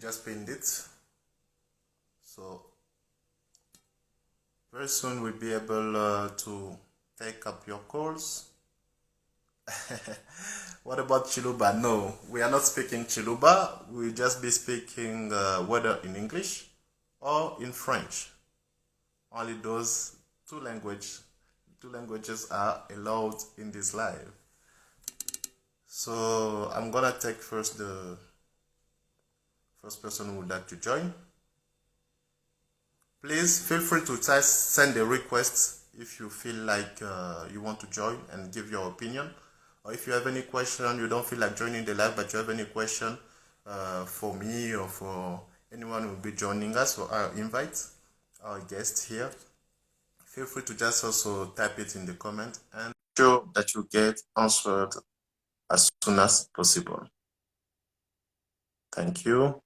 just pinned it. So very soon we'll be able to take up your calls. What about Chiluba? No, we are not speaking Chiluba. We'll just be speaking whether in English or in French. Only those two languages are allowed in this live. So I'm gonna take first the first person who would like to join. Please feel free to send a request if you feel like you want to join and give your opinion. Or if you have any question, you don't feel like joining the live, but you have any question for me or for anyone who will be joining us or our invite, our guest here, feel free to just also type it in the comment and sure that you get answered as soon as possible. Thank you.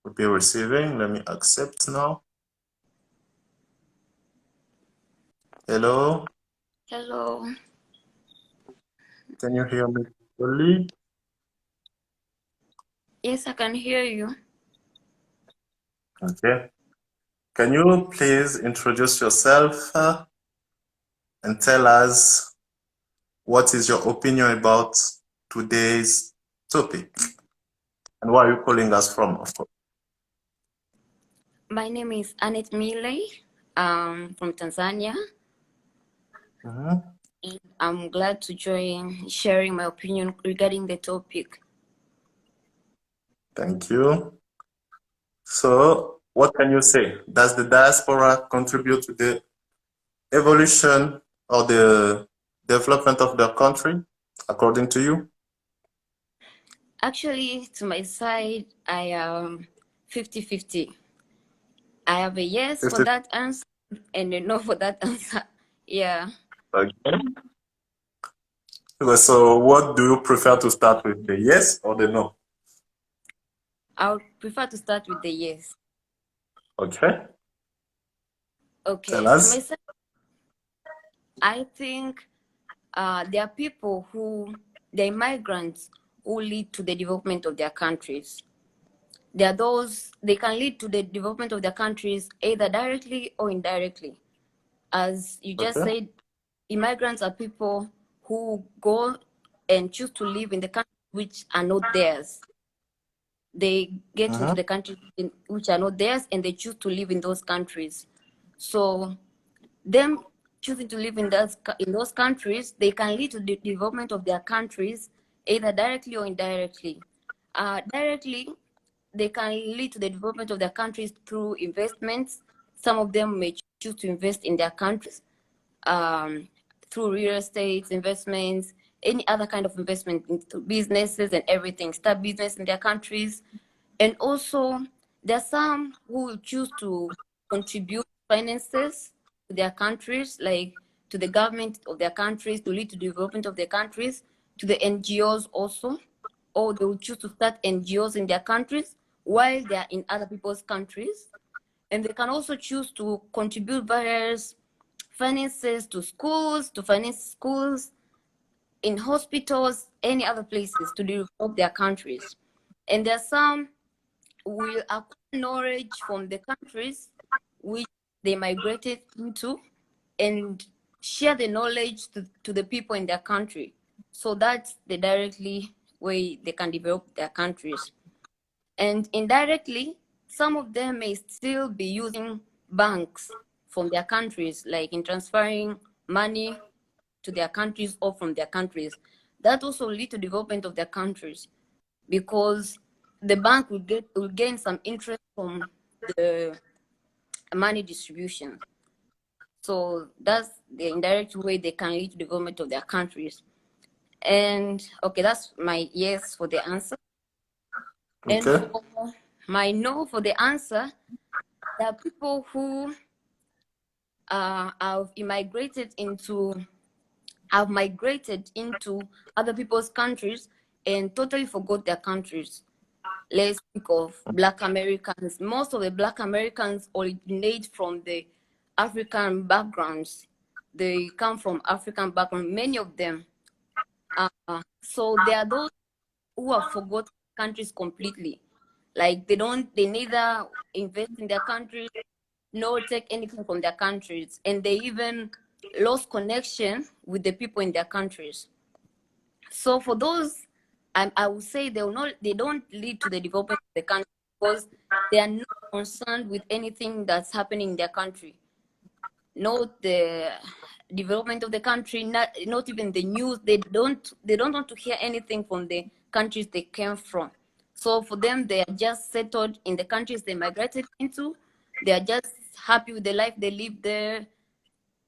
We'll be receiving. Let me accept now. Hello. Hello. Can you hear me clearly? Yes, I can hear you. Okay. Can you please introduce yourself and tell us what is your opinion about today's topic and where are you calling us from, of course? My name is Annette Miley. From Tanzania. Mm-hmm. And I'm glad to join sharing my opinion regarding the topic. Thank you. So, what can you say? Does the diaspora contribute to the evolution or the development of the country, according to you? Actually, to my side, I am 50-50. I have a yes 50. for that answer and a no for that answer. Yeah. Okay. So, what do you prefer to start with, the yes or the no? I would prefer to start with the yes. Okay. Okay. Tell To my us. side, I think there are people they're migrants who lead to the development of their countries. There are those, they can lead to the development of their countries either directly or indirectly. As you just Okay. said, immigrants are people who go and choose to live in the countries which are not theirs. They get into the countries which are not theirs and they choose to live in those countries. So them choosing to live in those countries, they can lead to the development of their countries either directly or indirectly. Directly, they can lead to the development of their countries through investments. Some of them may choose to invest in their countries through real estate investments, any other kind of investment into businesses and everything, start business in their countries. And also, there are some who will choose to contribute finances to their countries, like to the government of their countries, to lead to the development of their countries, to the NGOs also, or they will choose to start NGOs in their countries while they are in other people's countries. And they can also choose to contribute various finances to schools, to finance schools, in hospitals, any other places to develop their countries. And there are some will acquire knowledge from the countries which they migrated into and share the knowledge to the people in their country. So that's the directly way they can develop their countries. And indirectly, some of them may still be using banks from their countries, like in transferring money to their countries or from their countries. That also lead to development of their countries because the bank will gain some interest from the money distribution. So that's the indirect way they can lead to development of their countries. And okay, that's my yes for the answer. Okay. And for my no for the answer, there are people who have migrated into other people's countries and totally forgot their countries. Let's think of Black Americans. Most of the Black Americans originate from the African backgrounds. They come from African background, many of them. So there are those who have forgotten countries completely. Like they neither invest in their country nor take anything from their countries, and they even lost connection with the people in their countries. So for those, I would say they don't lead to the development of the country because they are not concerned with anything that's happening in their country, not the development of the country, not even the news. They don't want to hear anything from the countries they came from. So for them, they are just settled in the countries they migrated into. They are just happy with the life they live there.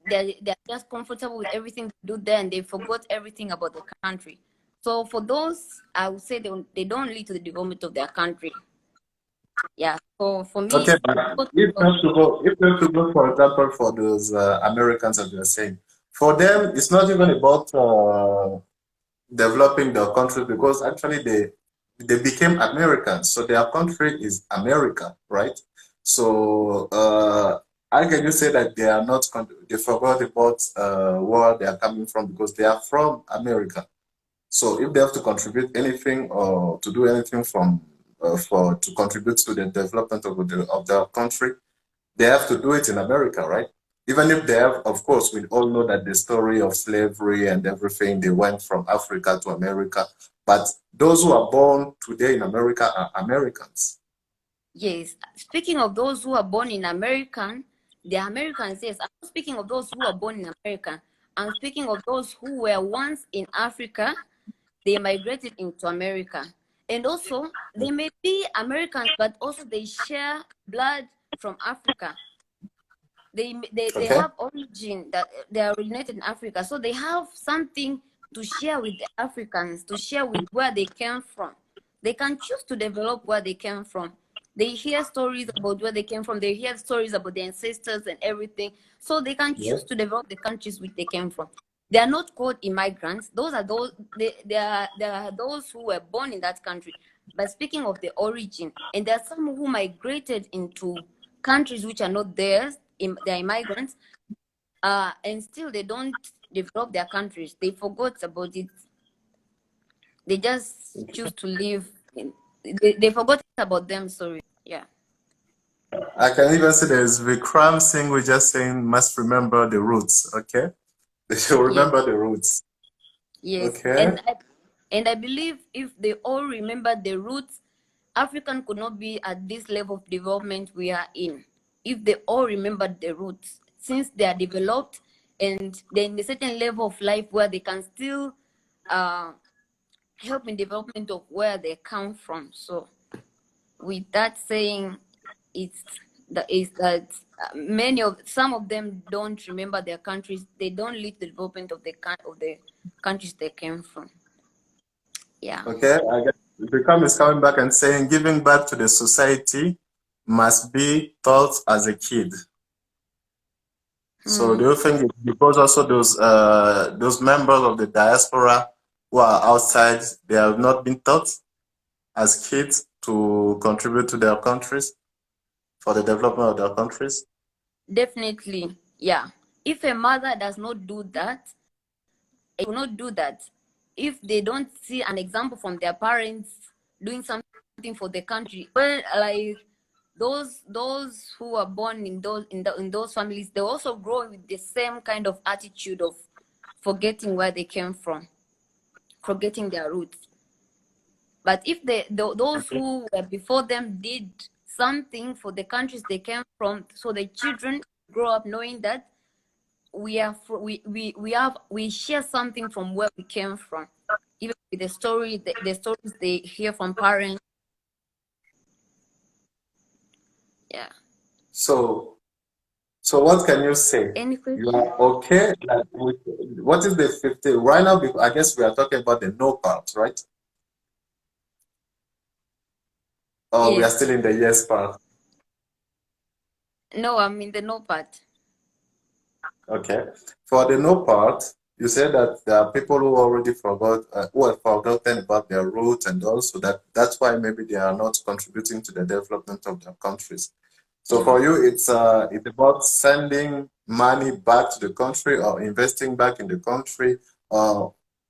They're just comfortable with everything they do there, and they forgot everything about the country. So for those, I would say they don't lead to the development of their country. Yeah. So for me, Okay, but if not to go, for example, for those Americans that you're saying, for them, it's not even about developing their country because actually they became Americans, so their country is America, right? So how can you say that they are not they forgot about where they are coming from because they are from America? So if they have to contribute anything or to do anything from to contribute to the development of their country, they have to do it in America, right? Even if they have, of course, we all know that the story of slavery and everything, they went from Africa to America. But those who are born today in America are Americans. Yes. Speaking of those who are born in American, they are Americans, yes. I'm not speaking of those who are born in America. I'm speaking of those who were once in Africa, they migrated into America. And also, they may be Americans, but also they share blood from Africa. They have origin that they are originated in Africa. So they have something to share with the Africans, to share with where they came from. They can choose to develop where they came from. They hear stories about where they came from. They hear stories about their ancestors and everything. So they can choose to develop the countries which they came from. They are not called immigrants. Those are those they are those who were born in that country. But speaking of the origin, and there are some who migrated into countries which are not theirs. They are immigrants, and still they don't develop their countries. They forgot about it. They just choose to live. They forgot about them. Sorry. Yeah. I can even see there's Vikram Singh who just saying must remember the roots. Okay, they should remember the roots. Yes. Okay. And I believe if they all remember the roots, African could not be at this level of development we are in. If they all remember the roots, since they are developed and they're in a certain level of life where they can still help in development of where they come from. So with that saying, it's that some of them don't remember their countries. They don't lead the development of the countries they came from. Yeah. Okay, I guess Vikram is coming back and saying giving back to the society must be taught as a kid. So do you think it's because also those members of the diaspora who are outside, they have not been taught as kids to contribute to their countries for the development of their countries? Definitely, yeah. If a mother does not do that, it will not do that. If they don't see an example from their parents doing something for the country, well, like those who are born in those families, they also grow with the same kind of attitude of forgetting where they came from, forgetting their roots. But if those who were before them did something for the countries they came from, so the children grow up knowing that we share something from where we came from, even with the stories they hear from parents. Yeah. So what can you say? Any question? You are okay? Like, what is the 50 right now? I guess we are talking about the no part, right? Or we are still in the yes part? No, I'm in the no part. Okay. For the no part, you said that there are people who already who have forgotten about their roots, and also that's why maybe they are not contributing to the development of their countries. So for you, it's about sending money back to the country or investing back in the country.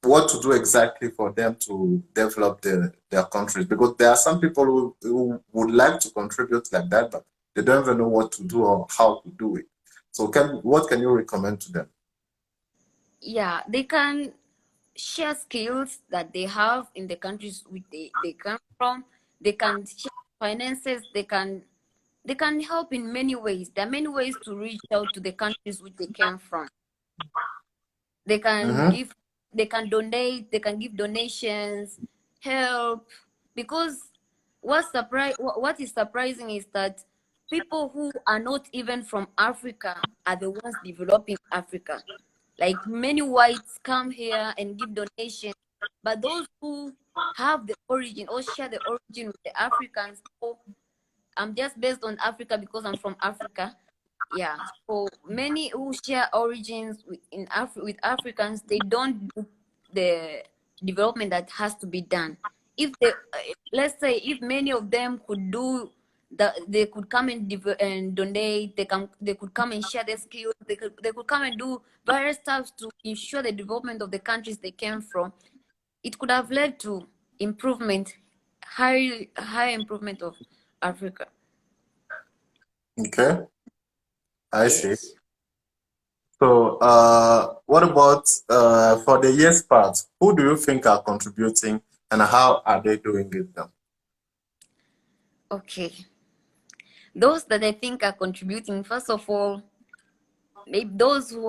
what to do exactly for them to develop their countries, because there are some people who would like to contribute like that, but they don't even know what to do or how to do it. So what can you recommend to them? Yeah, they can share skills that they have in the countries which they come from. They can share finances. They can help in many ways. There are many ways to reach out to the countries which they came from. They can Mm-hmm. give, they can donate, they can give donations, help. Because what is surprising is that people who are not even from Africa are the ones developing Africa. Like many whites come here and give donations, but those who have the origin or share the origin with the Africans, or I'm just based on Africa because I'm from Africa. Yeah. So many who share origins with Africans, they don't do the development that has to be done. If they, let's say, if many of them could do that, they could come and donate. They could come and share their skills. They could come and do various stuff to ensure the development of the countries they came from. It could have led to improvement, high improvement of Africa. Okay, I see. Yes. So, what about for the yes part? Who do you think are contributing, and how are they doing it now? Okay. Those that I think are contributing, first of all, maybe those who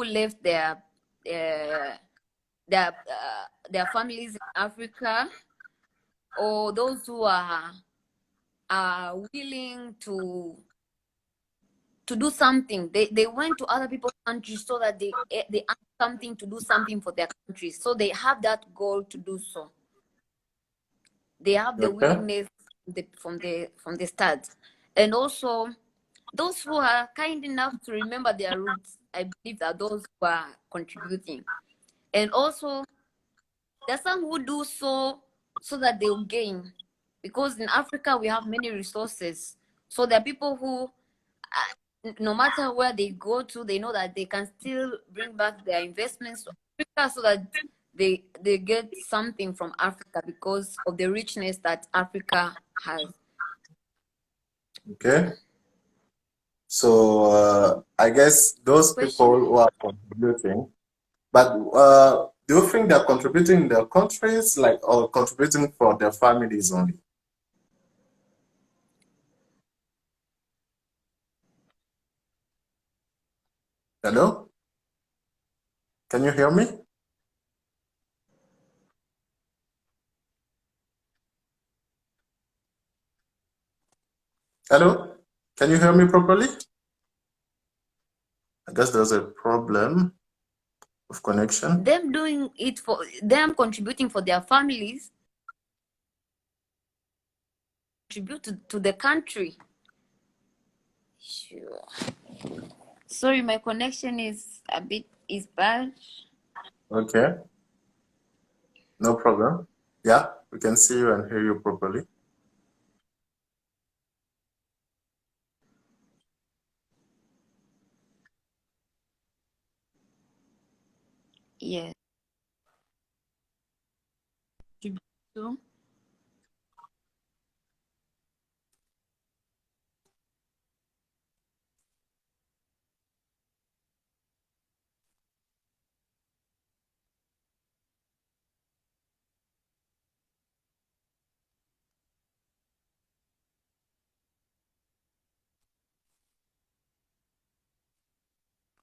left uh, their families in Africa, or those who are willing to do something. They went to other people's countries so that they earn something to do something for their countries. So they have that goal to do so. They have the Okay. willingness from the start. And also those who are kind enough to remember their roots, I believe, are those who are contributing. And also there are some who do so that they'll gain, because in Africa we have many resources. So there are people who, no matter where they go to, they know that they can still bring back their investments to Africa, so that they get something from Africa because of the richness that Africa has. Okay. So, I guess those people Question? who are contributing, but do you think they're contributing in their countries, like, or contributing for their families only? Hello? Can you hear me? Hello? Can you hear me properly? I guess there's a problem of connection. Them doing it for them, contributing for their families, contribute to the country. Sure. Sorry, my connection is bad. Okay, no problem. Yeah, we can see you and hear you properly. Yes. So,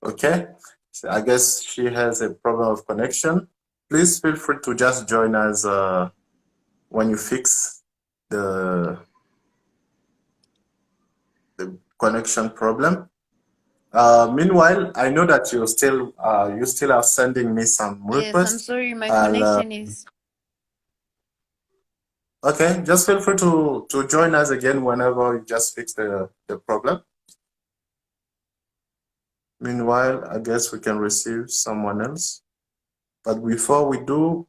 Okay, so I guess she has a problem of connection. Please feel free to just join us when you fix the connection problem. Meanwhile, I know that you still are sending me some yes, I'm requests. sorry, my I'll, connection is. okay, just feel free to join us again whenever you just fix the problem. Meanwhile, I guess we can receive someone else. But before we do,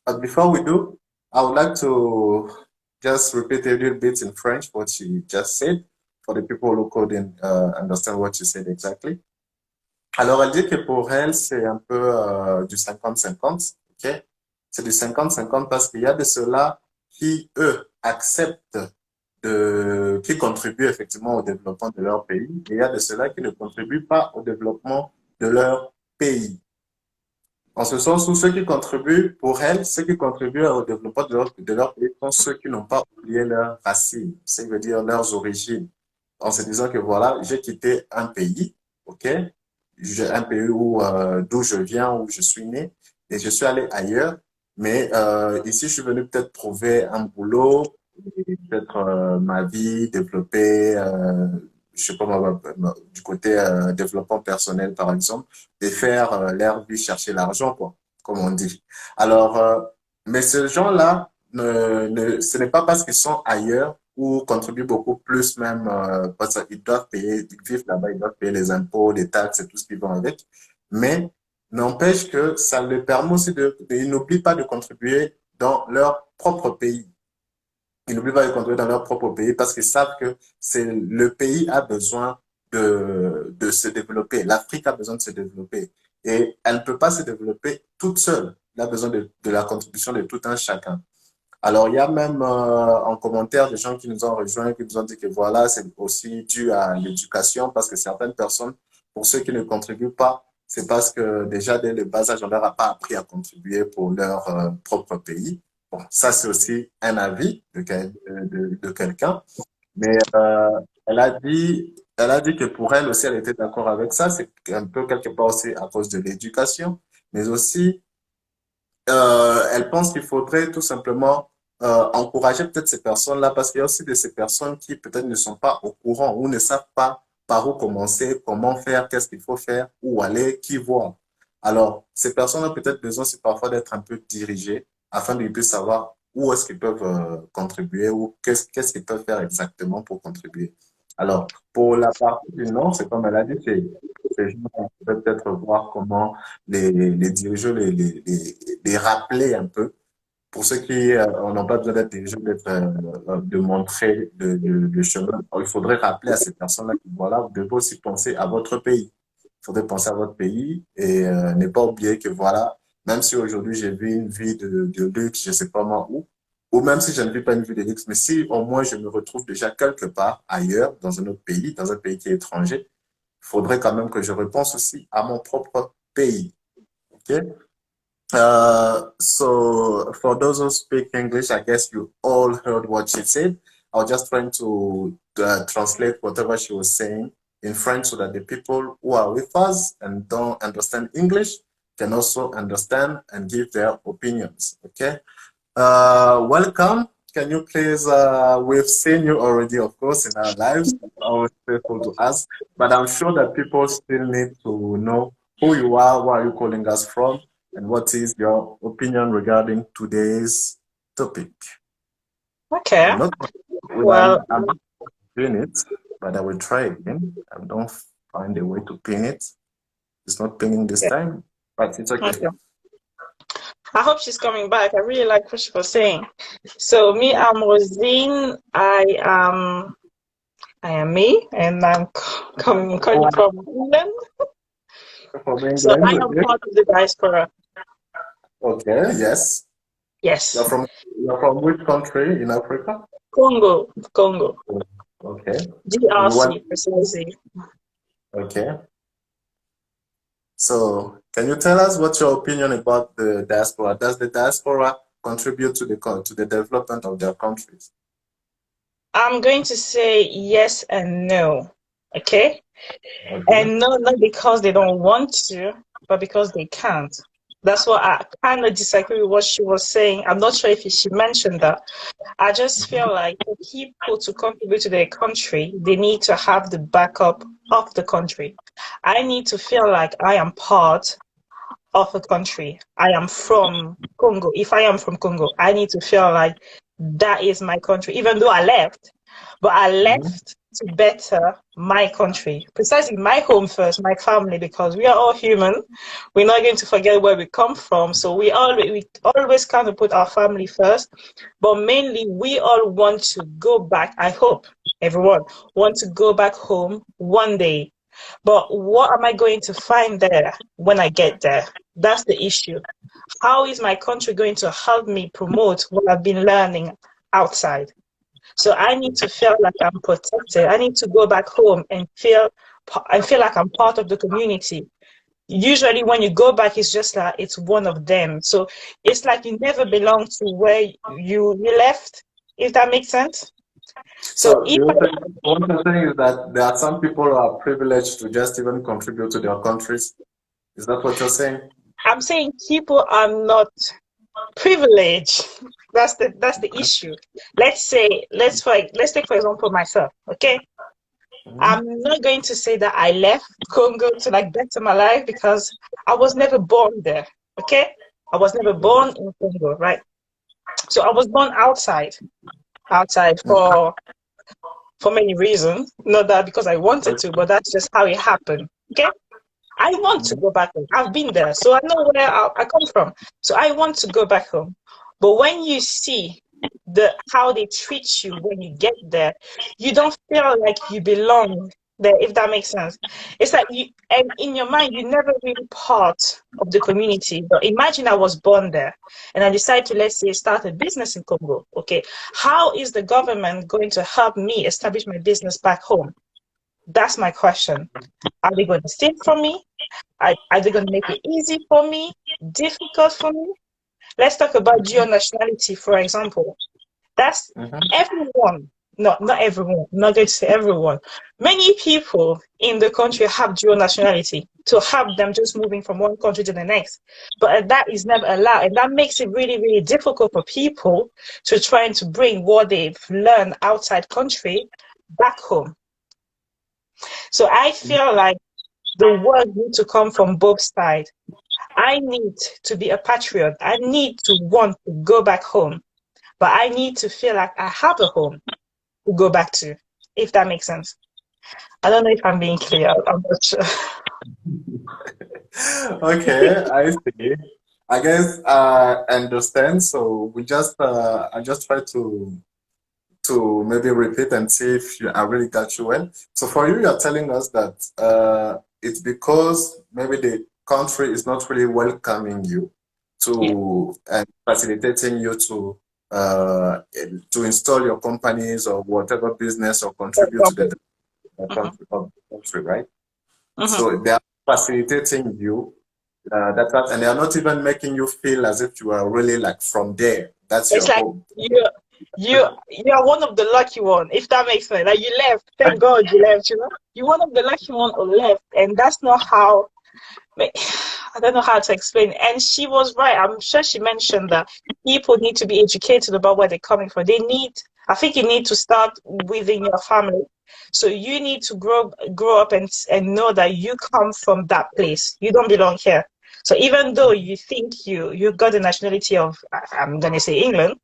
I would like to just repeat a little bit in French what she just said. for the people who couldn't understand what you said exactly. Alors, elle dit que pour elle, c'est un peu du 50-50, ok? C'est du 50-50 parce qu'il y a de ceux-là qui, eux, acceptent qui contribuent effectivement au développement de leur pays, et il y a de ceux-là qui ne contribuent pas au développement de leur pays. En ce sens où ceux qui contribuent, pour elle, ceux qui contribuent au développement de leur pays sont ceux qui n'ont pas oublié leurs racines, c'est-à-dire leurs origines, en se disant que voilà, j'ai quitté un pays, ok, un pays où d'où je viens, où je suis né, et je suis allé ailleurs, mais ici je suis venu peut-être trouver un boulot, peut-être ma vie, développer, je sais pas moi, du côté développement personnel par exemple, et faire leur vie chercher l'argent, quoi, comme on dit. Alors, mais ces gens-là, ce n'est pas parce qu'ils sont ailleurs ou contribuent beaucoup plus même, parce qu'ils doivent payer, ils vivent là-bas, ils doivent payer les impôts, les taxes et tout ce qui va avec, mais n'empêche que ça leur permet aussi ils n'oublient pas de contribuer dans leur propre pays. Ils n'oublient pas de contribuer dans leur propre pays parce qu'ils savent que le pays a besoin de se développer. L'Afrique a besoin de se développer. Et elle ne peut pas se développer toute seule. Elle a besoin de la contribution de tout un chacun. Alors, il y a même en commentaire des gens qui nous ont rejoints, qui nous ont dit que voilà, c'est aussi dû à l'éducation parce que certaines personnes, pour ceux qui ne contribuent pas, c'est parce que déjà dès le bas âge, on leur a pas appris à contribuer pour leur propre pays. Bon, ça, c'est aussi un avis de quelqu'un. Mais elle a dit que pour elle aussi, elle était d'accord avec ça. C'est un peu quelque part aussi à cause de l'éducation, mais aussi elle pense qu'il faudrait tout simplement encourager peut-être ces personnes-là parce qu'il y a aussi de ces personnes qui peut-être ne sont pas au courant ou ne savent pas par où commencer, comment faire, qu'est-ce qu'il faut faire, où aller, qui voir. Alors, ces personnes ont peut-être besoin aussi parfois d'être un peu dirigées afin qu'ils puissent savoir où est-ce qu'ils peuvent contribuer ou qu'est-ce qu'ils peuvent faire exactement pour contribuer. Alors, pour la partie du Nord, c'est comme elle a dit, c'est juste peut-être voir comment les dirigeants, les rappeler un peu. Pour ceux qui n'ont pas besoin d'être dirigés, de montrer le chemin, il faudrait rappeler à ces personnes-là que voilà, vous devez aussi penser à votre pays. Il faudrait penser à votre pays et ne pas oublier que voilà, même si aujourd'hui j'ai vu une vie de luxe, je ne sais pas moi où, ou même si je ne vis pas une vie de luxe, mais si au moins je me retrouve déjà quelque part ailleurs, dans un autre pays, dans un pays qui est étranger, il faudrait quand même que je repense aussi à mon propre pays. OK? So for those who speak English, I guess you all heard what she said. I was just trying to translate whatever she was saying in French so that the people who are with us and don't understand English can also understand and give their opinions. Okay. Welcome. Can you please, we've seen you already, of course, in our lives, always faithful to us, but I'm sure that people still need to know who you are, where are you calling us from, and what is your opinion regarding today's topic. Okay. I'm not doing it, but I will try again. I don't find a way to pin it. It's not pinning this time, but it's okay. I hope she's coming back. I really like what she was saying. So me, I'm Rosine. I am me, and I'm calling from England. From England. So I am part of the diaspora. Okay. Yes. Yes. You're from which country in Africa? Congo. Okay. DRC, precisely. Okay. So, can you tell us what's your opinion about the diaspora? Does the diaspora contribute to the development of their countries? I'm going to say yes and no. Okay? And no, not because they don't want to, but because they can't. That's what I kind of disagree with what she was saying. I'm not sure if she mentioned that. I just feel like for people to contribute to their country, they need to have the backup of the country. I need to feel like I am part of a country. I am from Congo. If I am from Congo, I need to feel like that is my country, even though I left. But I left to better my country, precisely my home first, my family, because we are all human. We're not going to forget where we come from. So we always kind of put our family first. But mainly, we all want to go back. I hope everyone want to go back home one day. But what am I going to find there when I get there? That's the issue. How is my country going to help me promote what I've been learning outside? So I need to feel like I'm protected. I need to go back home and feel like I'm part of the community. Usually when you go back, it's just like it's one of them. So it's like you never belong to where you left, if that makes sense. So what you're saying is that there are some people who are privileged to just even contribute to their countries. Is that what you're saying? I'm saying people are not privileged. That's the issue. Let's take for example myself. Okay, I'm not going to say that I left Congo to like better my life because I was never born there. Okay, I was never born in Congo, right? So I was born outside for many reasons. Not that because I wanted to, but that's just how it happened. Okay. I want to go back home. I've been there, so I know where I come from. So I want to go back home. But when you see how they treat you when you get there, you don't feel like you belong there, if that makes sense. It's like and in your mind, you're never really part of the community. But imagine I was born there and I decide to, let's say, start a business in Congo. Okay, how is the government going to help me establish my business back home? That's my question. Are they going to steal from me? Are they going to make it easy for me? Difficult for me? Let's talk about dual nationality, for example. That's everyone. No, not everyone. I'm not going to say everyone. Many people in the country have dual nationality to help them just moving from one country to the next. But that is never allowed. And that makes it really, really difficult for people to try and to bring what they've learned outside country back home. So I feel like the word needs to come from both sides. I need to be a patriot. I need to want to go back home. But I need to feel like I have a home to go back to, if that makes sense. I don't know if I'm being clear. I'm not sure. Okay, I see. I guess I understand. So I just try to maybe repeat and see if I really got you well. So for you, you're telling us that it's because maybe the country is not really welcoming you and facilitating you to install your companies or whatever business or contribute to the country, right? So they are facilitating you. And they are not even making you feel as if you are really like from there. That's it's your like home. you are one of the lucky one, if that makes sense. Like you left, thank God you left. You're one of the lucky one who left, and that's not how. I don't know how to explain. And she was right. I'm sure she mentioned that people need to be educated about where they're coming from. I think you need to start within your family. So you need to grow up and know that you come from that place. You don't belong here. So even though you think you got the nationality of, I'm going to say England,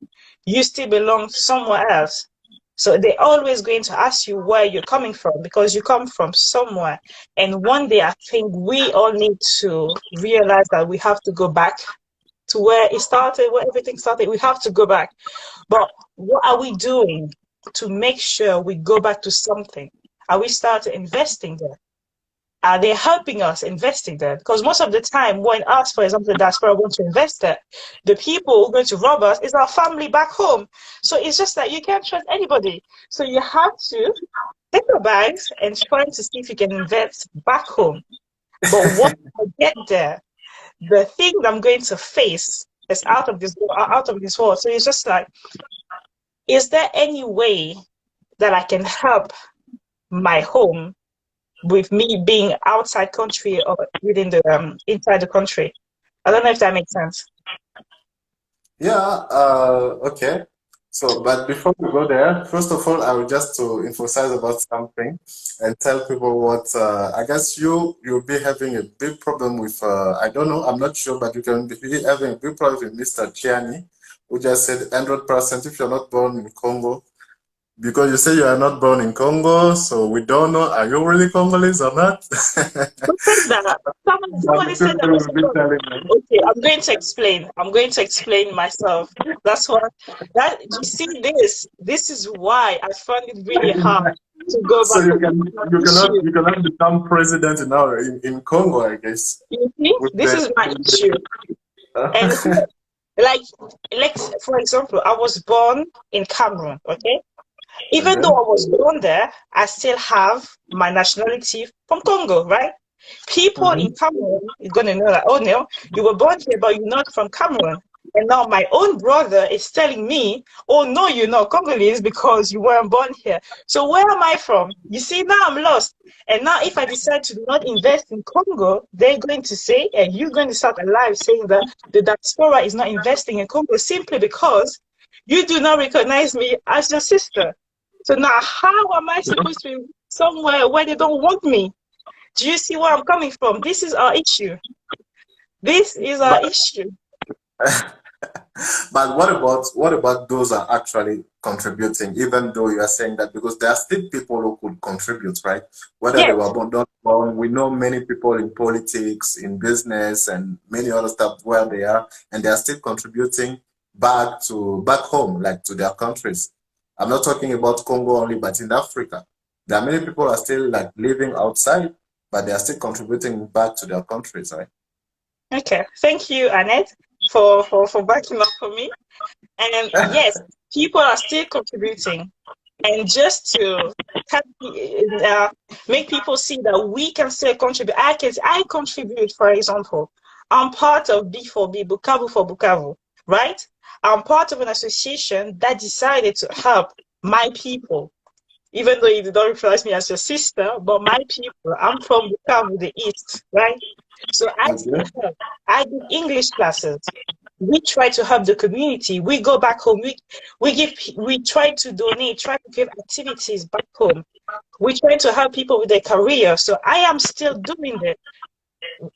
you still belong somewhere else. So they're always going to ask you where you're coming from because you come from somewhere. And one day I think we all need to realize that we have to go back to where it started, where everything started. We have to go back. But what are we doing to make sure we go back to something? Are we starting investing there? Are they helping us investing there? Because most of the time, when us, for example, the diaspora want to invest there, the people who are going to rob us is our family back home. So it's just that you can't trust anybody. So you have to take your bags and try to see if you can invest back home. But once I get there, the thing that I'm going to face is out of this world. So it's just like, is there any way that I can help my home with me being outside country or within the inside the country? I don't know if that makes sense. Yeah, okay. So, but before we go there, first of all, I would just to emphasize about something and tell people what I guess you'll be having a big problem with. I don't know, I'm not sure, but you can be having a big problem with Mr. Chiani, who just said 100%. If you're not born in Congo, Because you say you are not born in Congo, so we don't know, are you really Congolese or not? Who said that? Somebody said that. Okay, I'm going to explain. I'm going to explain myself. That's what that you see this. This is why I find it really hard to go So back you to can you cannot become president in Congo, I guess. You see, With this is my issue. And like for example, I was born in Cameroon, okay? Even though I was born there, I still have my nationality from Congo, right? People in Cameroon are going to know that, oh no, you were born here, but you're not from Cameroon. And now my own brother is telling me, oh no, you're not Congolese because you weren't born here. So where am I from? You see, now I'm lost. And now if I decide to not invest in Congo, they're going to say, and you're going to start a live saying that the diaspora is not investing in Congo simply because you do not recognize me as your sister. So now how am I supposed to be somewhere where they don't want me? Do you see where I'm coming from? This is our issue. This is our issue. But what about those are actually contributing, even though you are saying that, because there are still people who could contribute, right? Whether they were born, not born, we know many people in politics, in business, and many other stuff where they are, and they are still contributing back home, like to their countries. I'm not talking about Congo only, but in Africa, there are many people who are still like living outside, but they are still contributing back to their countries, right? Okay, thank you, Annette, for backing up for me. And yes, people are still contributing. And just to make people see that we can still contribute. I contribute, for example. I'm part of B4B, Bukavu for Bukavu, right? I'm part of an association that decided to help my people. Even though you don't refer me as your sister, but my people, I'm from Bukavu, the East, right? So I still help. I do English classes. We try to help the community. We go back home. We try to donate, try to give activities back home. We try to help people with their career. So I am still doing it,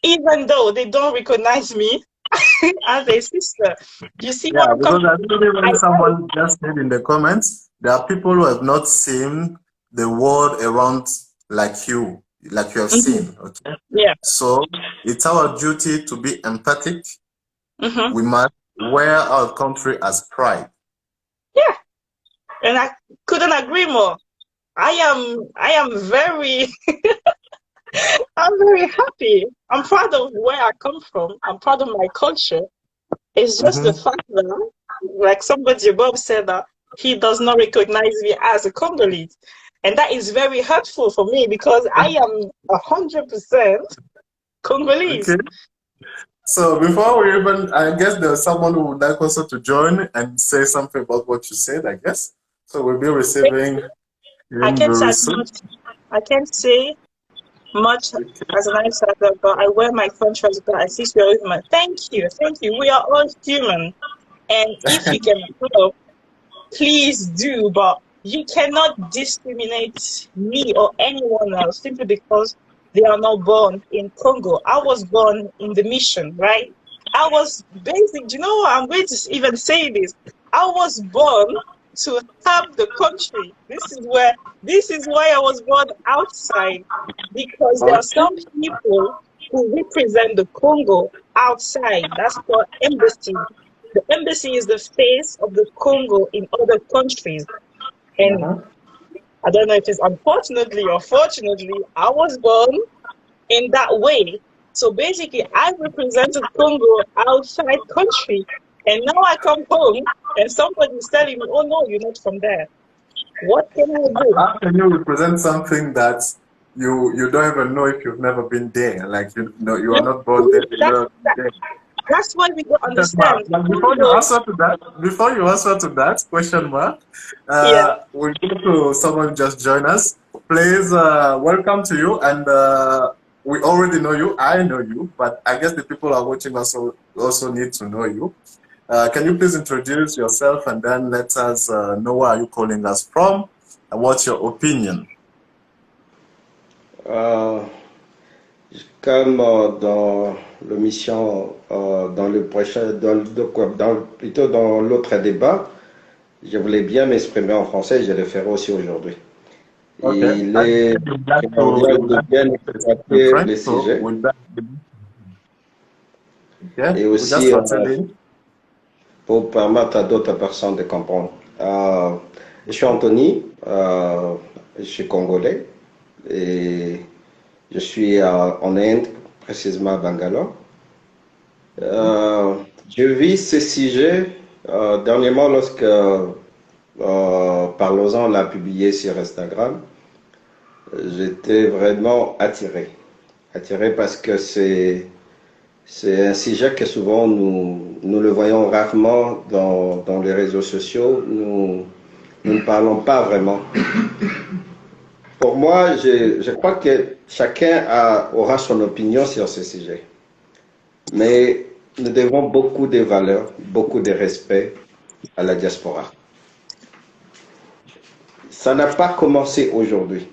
even though they don't recognize me as a sister. You see what I'm because coming? I think when someone just said in the comments, there are people who have not seen the world around like you have seen. Okay. Yeah. So it's our duty to be empathic. Mm-hmm. We must wear our country as pride. Yeah. And I couldn't agree more. I am very I'm very happy. I'm proud of where I come from. I'm proud of my culture. It's just the fact that, like somebody above said, that he does not recognize me as a Congolese. And that is very hurtful for me because I am 100% Congolese. Okay. So before we even, I guess there's someone who would like also to join and say something about what you said, I guess. So we'll be receiving him very soon. I can't say much as an outsider, but I wear my contrast, but I see you're human. Thank you. We are all human. And if you can help, please do, but you cannot discriminate me or anyone else simply because they are not born in Congo. I was born in the mission, right? I was basic. Do you know what? I'm going to even say this. I was born to help the country. This is why I was born outside, because there are some people who represent the Congo outside. That's called embassy. The embassy is the face of the Congo in other countries. And I don't know if it's unfortunately or fortunately, I was born in that way. So basically, I represented Congo outside country. And now I come home and somebody is telling me, oh no, you're not from there. What can I do? How can you represent something that you don't even know if you've never been there? Like you are not born there. That's why we don't understand. Before you answer to that question mark, we'll go to someone just join us. Please, welcome to you. And we already know you. I know you, but I guess the people who are watching also need to know you. Can you please introduce yourself and then let us know where are you calling us from and what's your opinion? Comme dans l'émission, dans le prochain, plutôt dans l'autre débat, je voulais bien m'exprimer en français, je le ferai aussi aujourd'hui. Okay. Il est primordial de bien In exploiter French, les so sujets we'll be okay. et We just aussi translating. pour permettre à d'autres personnes de comprendre. Je suis Anthony, je suis congolais et je suis en Inde, précisément à Bangalore. Je vis ce sujet dernièrement lorsque Parlons-en l'a publié sur Instagram. J'étais vraiment attiré. Attiré parce que c'est un sujet que souvent nous le voyons rarement dans les réseaux sociaux. Nous ne parlons pas vraiment. Pour moi, je crois que chacun aura son opinion sur ce sujet. Mais nous devons beaucoup de valeurs, beaucoup de respect à la diaspora. Ça n'a pas commencé aujourd'hui.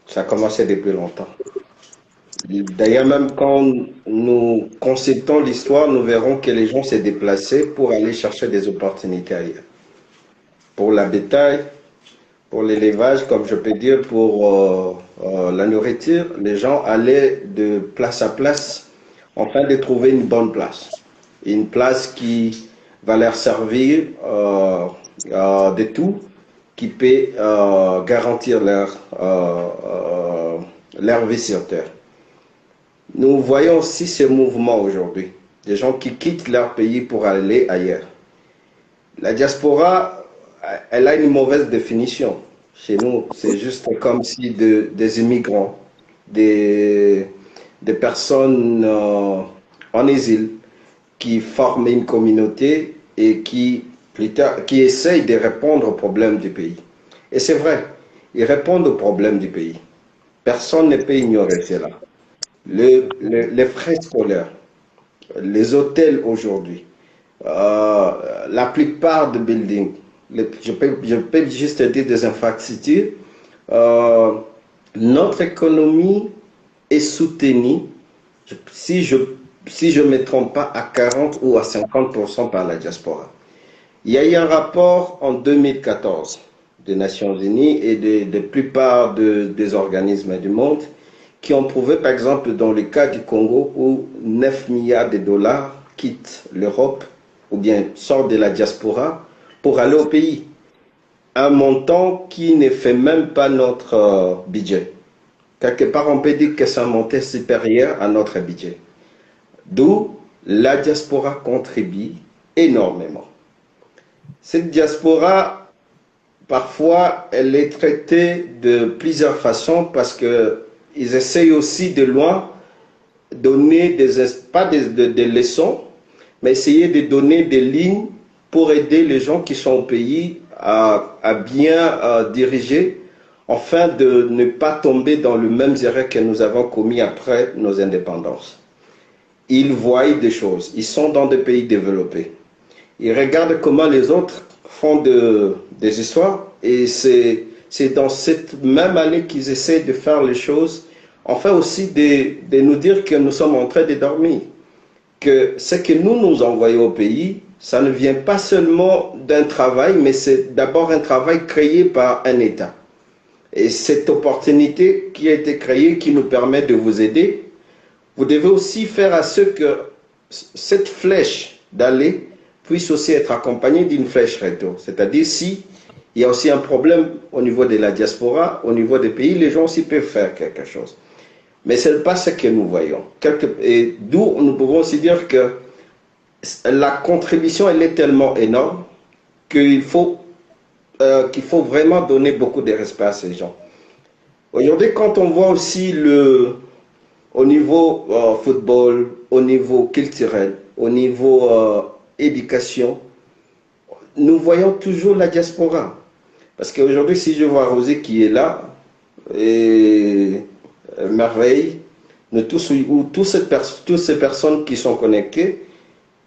Ça a commencé depuis longtemps. D'ailleurs, même quand nous consultons l'histoire, nous verrons que les gens s'est déplacés pour aller chercher des opportunités ailleurs. Pour la bétail, pour l'élevage, comme je peux dire, pour la nourriture, les gens allaient de place à place afin de trouver une bonne place. Une place qui va leur servir de tout, qui peut garantir leur vie sur Terre. Nous voyons aussi ce mouvement aujourd'hui, des gens qui quittent leur pays pour aller ailleurs. La diaspora, elle a une mauvaise définition. Chez nous, c'est juste comme si des immigrants, des personnes en exil qui forment une communauté et qui essayent de répondre aux problèmes du pays. Et c'est vrai, ils répondent aux problèmes du pays. Personne ne peut ignorer cela. Les frais scolaires, les hôtels aujourd'hui, la plupart des buildings, je peux juste dire des infrastructures, notre économie est soutenue, si je ne me trompe pas, à 40 ou à 50% par la diaspora. Il y a eu un rapport en 2014 des Nations Unies et de plupart des organismes du monde qui ont prouvé, par exemple, dans le cas du Congo, où 9 milliards de dollars quittent l'Europe ou bien sortent de la diaspora pour aller au pays. Un montant qui ne fait même pas notre budget. Quelque part, on peut dire que c'est un montant supérieur à notre budget. D'où la diaspora contribue énormément. Cette diaspora, parfois, elle est traitée de plusieurs façons parce qu'ils essayent aussi de loin donner pas des leçons, mais essayer de donner des lignes pour aider les gens qui sont au pays à bien diriger, afin de ne pas tomber dans le même erreur que nous avons commis après nos indépendances. Ils voient des choses, ils sont dans des pays développés. Ils regardent comment les autres font des histoires et c'est dans cette même année qu'ils essaient de faire les choses, enfin aussi de nous dire que nous sommes en train de dormir. Que ce que nous envoyons au pays, ça ne vient pas seulement d'un travail, mais c'est d'abord un travail créé par un État. Et cette opportunité qui a été créée, qui nous permet de vous aider, vous devez aussi faire à ce que cette flèche d'aller puisse aussi être accompagnée d'une flèche retour. C'est-à-dire si il y a aussi un problème au niveau de la diaspora, au niveau des pays, les gens aussi peuvent faire quelque chose. Mais ce n'est pas ce que nous voyons. Et d'où nous pouvons aussi dire que la contribution, elle est tellement énorme qu'il faut vraiment donner beaucoup de respect à ces gens. Aujourd'hui, quand on voit aussi au niveau football, au niveau culturel, au niveau éducation, nous voyons toujours la diaspora. Parce qu'aujourd'hui, si je vois Rosé qui est là, et Merveille, toutes ces personnes qui sont connectées,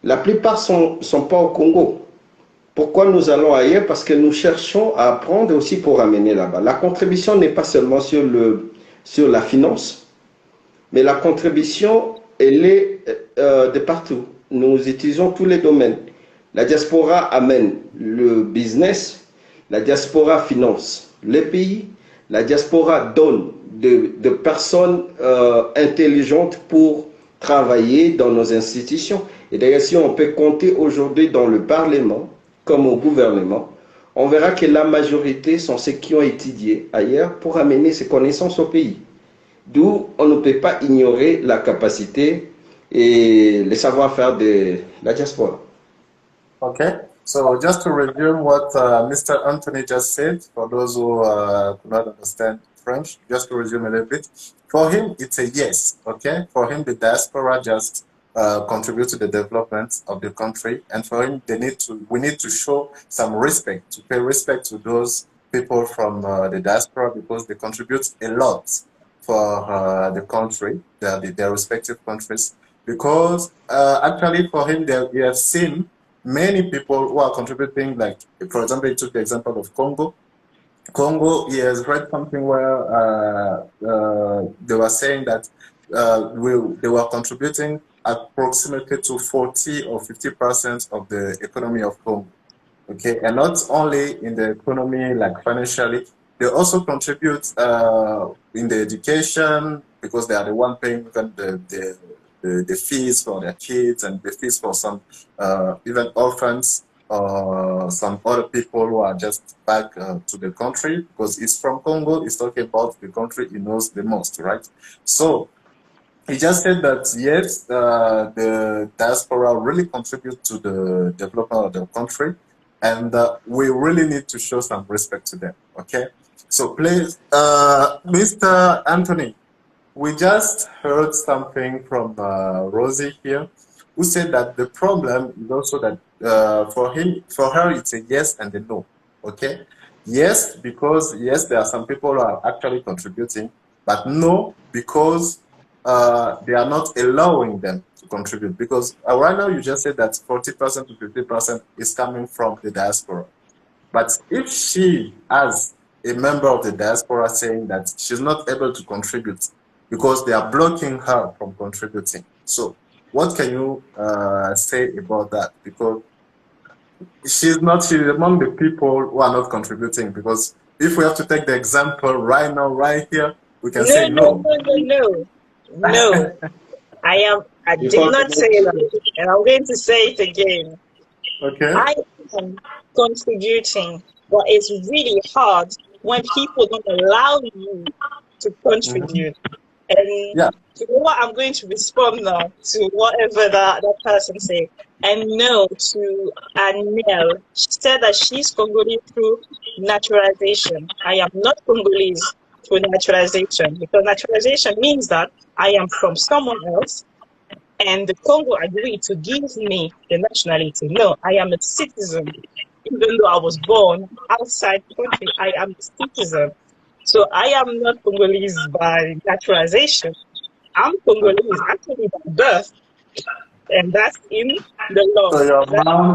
la plupart ne sont pas au Congo. Pourquoi nous allons ailleurs? Parce que nous cherchons à apprendre aussi pour amener là-bas. La contribution n'est pas seulement sur la finance, mais la contribution, elle est de partout. Nous utilisons tous les domaines. La diaspora amène le business, la diaspora finance les pays, la diaspora donne de personnes intelligentes pour travailler dans nos institutions. Et d'ailleurs, si on peut compter aujourd'hui dans le Parlement comme au gouvernement, on verra que la majorité sont ceux qui ont étudié ailleurs pour amener ces connaissances au pays. D'où on ne peut pas ignorer la capacité et le savoir-faire de la diaspora. Okay, so just to resume what Mr. Anthony just said, for those who do not understand French, just to resume a little bit, for him it's a yes, okay? For him the diaspora just contribute to the development of the country, and for him we need to show some respect, to pay respect to those people from the diaspora, because they contribute a lot for the country, their respective countries, because actually for him we have seen many people who are contributing, like, for example, he took the example of Congo. Congo, he has read something where they were saying that they were contributing approximately to 40 or 50% of the economy of Congo. Okay, and not only in the economy, like financially, they also contribute in the education, because they are the one paying even the fees for their kids and the fees for some even orphans or some other people who are just back to the country, because he's from Congo, he's talking about the country he knows the most, right? So he just said that yes, the diaspora really contribute to the development of the country, and we really need to show some respect to them, okay? So please, Mr. Anthony, we just heard something from Rosie here, who said that the problem is also that for her, it's a yes and a no, okay? Yes, because yes, there are some people who are actually contributing, but no, because they are not allowing them to contribute. Because right now you just said that 40% to 50% is coming from the diaspora. But if she, as a member of the diaspora, saying that she's not able to contribute because they are blocking her from contributing, so what can you say about that? Because she's among the people who are not contributing. Because if we have to take the example right now, right here, we can say no. No. I did not say that, and I'm going to say it again. Okay. I am contributing, but it's really hard when people don't allow you to contribute. And yeah. You know what, I'm going to respond now to whatever that person said. And no, to Anel, she said that she's Congolese through naturalization. I am not Congolese through naturalization, because naturalization means that I am from someone else, and the Congo agreed to give me the nationality. No, I am a citizen. Even though I was born outside the country, I am a citizen. So I am not Congolese by naturalization. I'm Congolese actually by birth, and that's in the law. So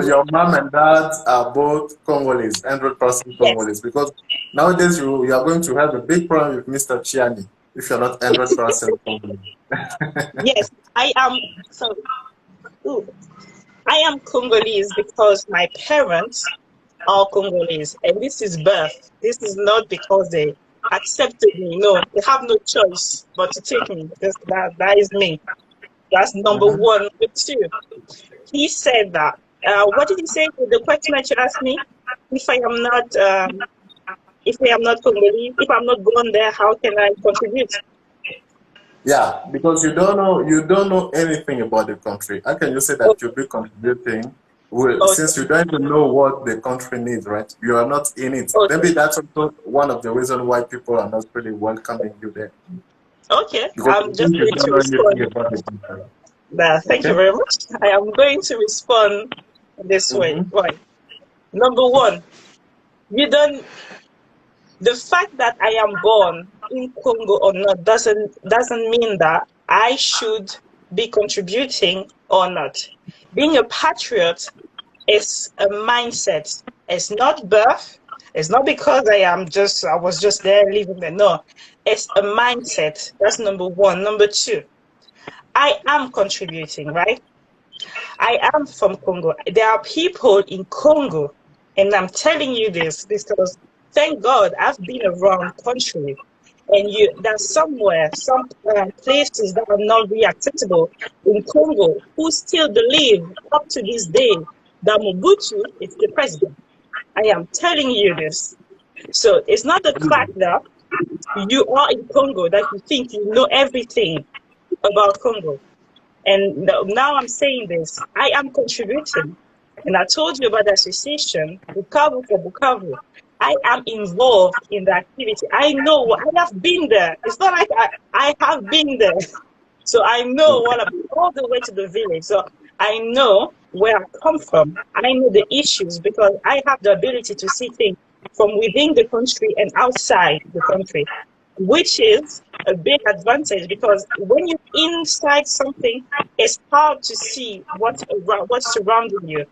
your mom and dad are both Congolese, 100% Congolese. Yes. Because nowadays you are going to have a big problem with Mr. Chiani if you're not 100% Congolese. Yes, I am. So I am Congolese because my parents are Congolese, and this is birth. This is not because they accepted me. No, they have no choice but to take me. That is me. That's number one. Number two, he said that. What did he say? The question that you asked me, if I am not Congolese, if I'm not born there, how can I contribute? Yeah, because you don't know anything about the country. How can you say that you'll be contributing since you don't even know what the country needs, right? You are not in it. Maybe that's also one of the reasons why people are not really welcoming you there. Okay, I'm just going to respond. Thank you very much. I am going to respond this way. Right. Number one, the fact that I am born in Congo or not doesn't mean that I should be contributing or not. Being a patriot is a mindset. It's not birth. It's not because I was just there living there. No, it's a mindset. That's number one. Number two, I am contributing, right? I am from Congo. There are people in Congo, and I'm telling you this because thank God I've been around country, and there's somewhere, some places that are not really accessible in Congo who still believe up to this day that Mobutu is the president. I am telling you this. So it's not the fact that you are in Congo that you think you know everything about Congo. And now I'm saying this, I am contributing. And I told you about the association, Bukavu for Bukavu. I am involved in the activity. I know, I have been there. It's not like I have been there. So I know all the way to the village. So I know where I come from. I know the issues because I have the ability to see things from within the country and outside the country, which is a big advantage because when you're inside something, it's hard to see what's surrounding you.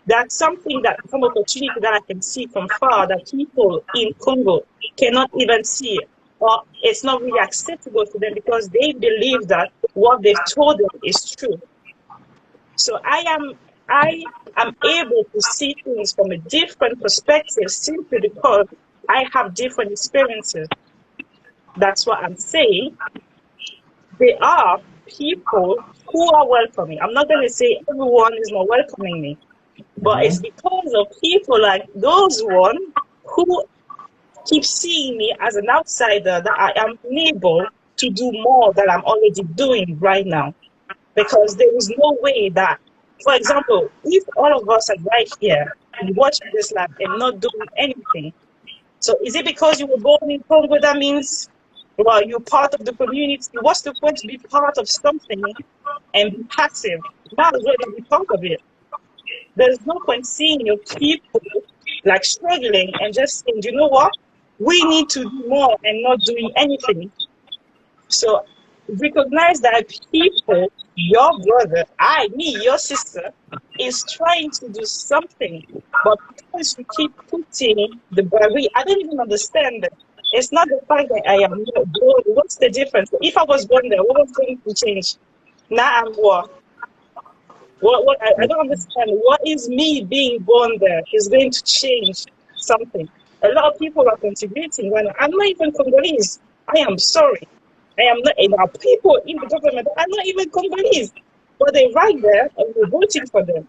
That's something that some opportunity that I can see from far that people in Congo cannot even see, or it's not really accessible to them because they believe that what they've told them is true. So I am able to see things from a different perspective simply because I have different experiences. That's what I'm saying. There are people who are welcoming. I'm not going to say everyone is not welcoming me, but it's because of people like those one who keep seeing me as an outsider that I am unable to do more than I'm already doing right now. Because there is no way that, for example, if all of us are right here watching this live and not doing anything, so is it because you were born in Congo that means, well, you're part of the community? What's the point to be part of something and be passive? Might as well be part of it. There's no point seeing your people like struggling and just saying, you know what? We need to do more and not doing anything. So recognize that people, your brother, your sister, is trying to do something, but because you keep putting the barrier, I don't even understand it. It's not the fact that I am not born. What's the difference? If I was born there, what was going to change? Now I'm what? I don't understand. What is me being born there is going to change something? A lot of people are contributing. When I'm not even Congolese. I am sorry. I am not. And our people in the government are not even Congolese, but they're right there and we're voting for them.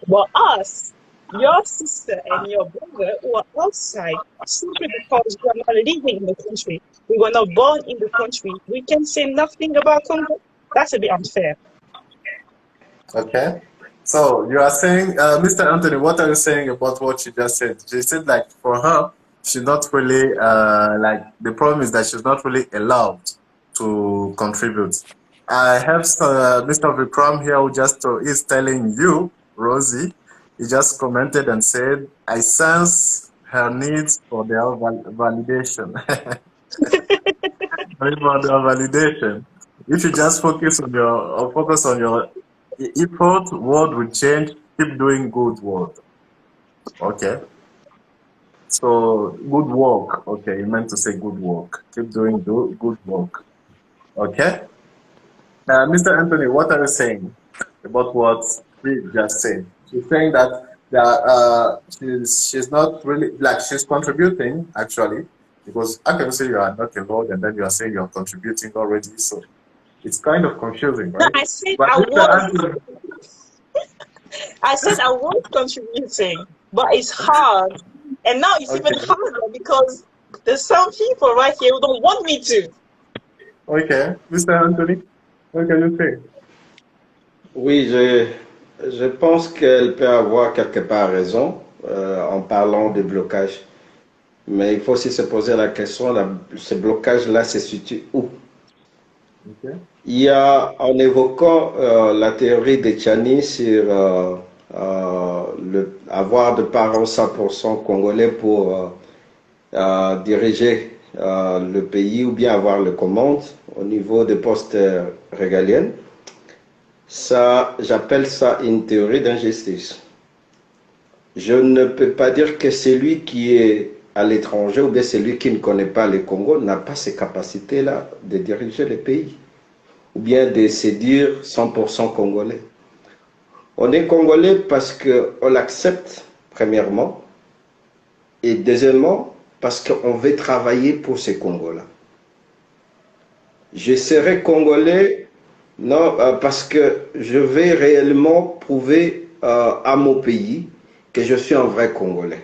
But us, your sister and your brother who are outside, simply because we are not living in the country, we were not born in the country, we can say nothing about Congo. That's a bit unfair. Okay. So you are saying, Mr. Anthony, what are you saying about what she just said? She said like for her, she's not really, like the problem is that she's not really allowed to contribute. I have Mr. Vikram here who just is telling you, Rosie, he just commented and said, I sense her needs for their validation. Validation. If you just focus on your effort, world will change. Keep doing good work. Okay. So good work. Okay, you meant to say good work. Keep doing good work. Okay. Mr. Anthony, what are you saying about what we just said? She's saying that she's not really like she's contributing actually, because I can say you are not involved and then you are saying you are contributing already. So it's kind of confusing, right? No, I said but I said I was contributing, but it's hard. And now it's even harder because there's some people right here who don't want me to. Okay. Mr. Anthony, what can you say? Oui, je pense qu'elle peut avoir quelque part raison en parlant de blocage. Mais il faut aussi se poser la question, ce blocage-là se situe où? Okay. Il y a, en évoquant la théorie de Tchani sur avoir de parents 100% congolais pour diriger le pays ou bien avoir le commande au niveau des postes régaliennes, ça, j'appelle ça une théorie d'injustice. Je ne peux pas dire que celui qui est à l'étranger ou bien celui qui ne connaît pas le Congo n'a pas ces capacités-là de diriger le pays ou bien de se dire 100% congolais. On est Congolais parce qu'on l'accepte, premièrement, et deuxièmement, parce qu'on veut travailler pour ces Congolais. Je serai Congolais, non, parce que je vais réellement prouver à mon pays que je suis un vrai Congolais.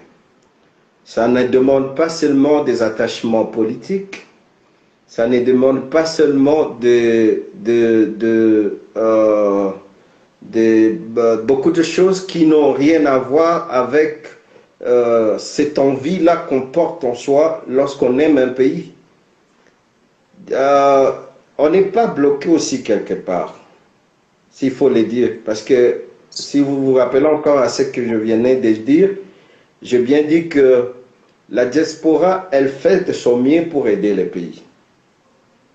Ça ne demande pas seulement des attachements politiques, ça ne demande pas seulement beaucoup de choses qui n'ont rien à voir avec cette envie-là qu'on porte en soi lorsqu'on aime un pays. On n'est pas bloqué aussi quelque part, s'il faut le dire, parce que si vous vous rappelez encore à ce que je venais de dire, j'ai bien dit que la diaspora, elle fait de son mieux pour aider le pays.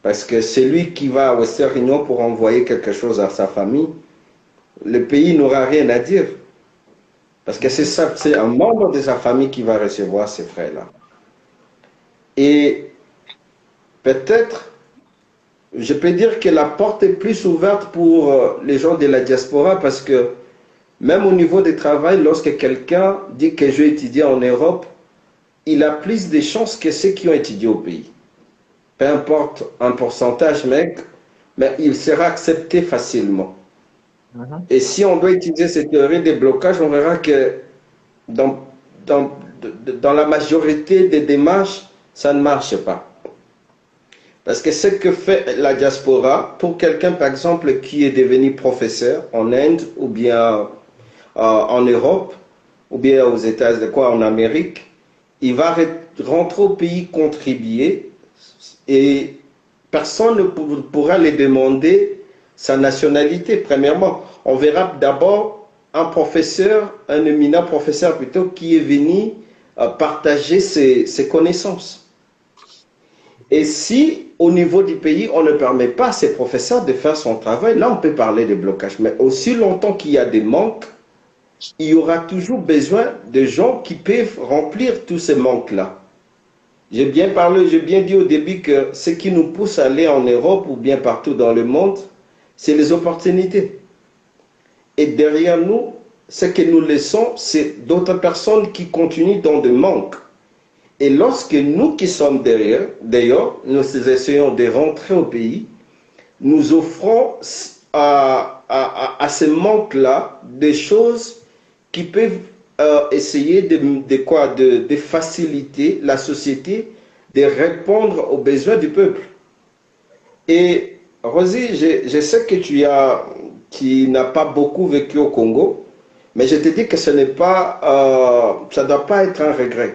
Parce que celui qui va à Western Union pour envoyer quelque chose à sa famille, le pays n'aura rien à dire. Parce que c'est un membre de sa famille qui va recevoir ces frais-là. Et peut-être, je peux dire que la porte est plus ouverte pour les gens de la diaspora parce que même au niveau du travail, lorsque quelqu'un dit que je vais étudier en Europe, il a plus de chances que ceux qui ont étudié au pays. Peu importe un pourcentage, mec, mais il sera accepté facilement. Et si on doit utiliser cette théorie des blocages, on verra que dans la majorité des démarches, ça ne marche pas. Parce que ce que fait la diaspora, pour quelqu'un par exemple qui est devenu professeur en Inde ou bien en Europe, ou bien aux États-Unis, en Amérique, il va rentrer au pays contribuer et personne ne pourra lui demander sa nationalité. Premièrement, on verra d'abord un professeur, un éminent professeur plutôt, qui est venu partager ses connaissances. Et si au niveau du pays, on ne permet pas à ces professeurs de faire son travail, là on peut parler de blocage. Mais aussi longtemps qu'il y a des manques, il y aura toujours besoin de gens qui peuvent remplir tous ces manques-là. J'ai bien parlé, j'ai bien dit au début que ce qui nous pousse à aller en Europe ou bien partout dans le monde, c'est les opportunités. Et derrière nous, ce que nous laissons, c'est d'autres personnes qui continuent dans des manques. Et lorsque nous qui sommes d'ailleurs, nous essayons de rentrer au pays, nous offrons à ce manque-là des choses qui peuvent essayer de faciliter la société, de répondre aux besoins du peuple. Et Rosie, je sais que qui n'a pas beaucoup vécu au Congo, mais je te dis que ce n'est pas, ça ne doit pas être un regret.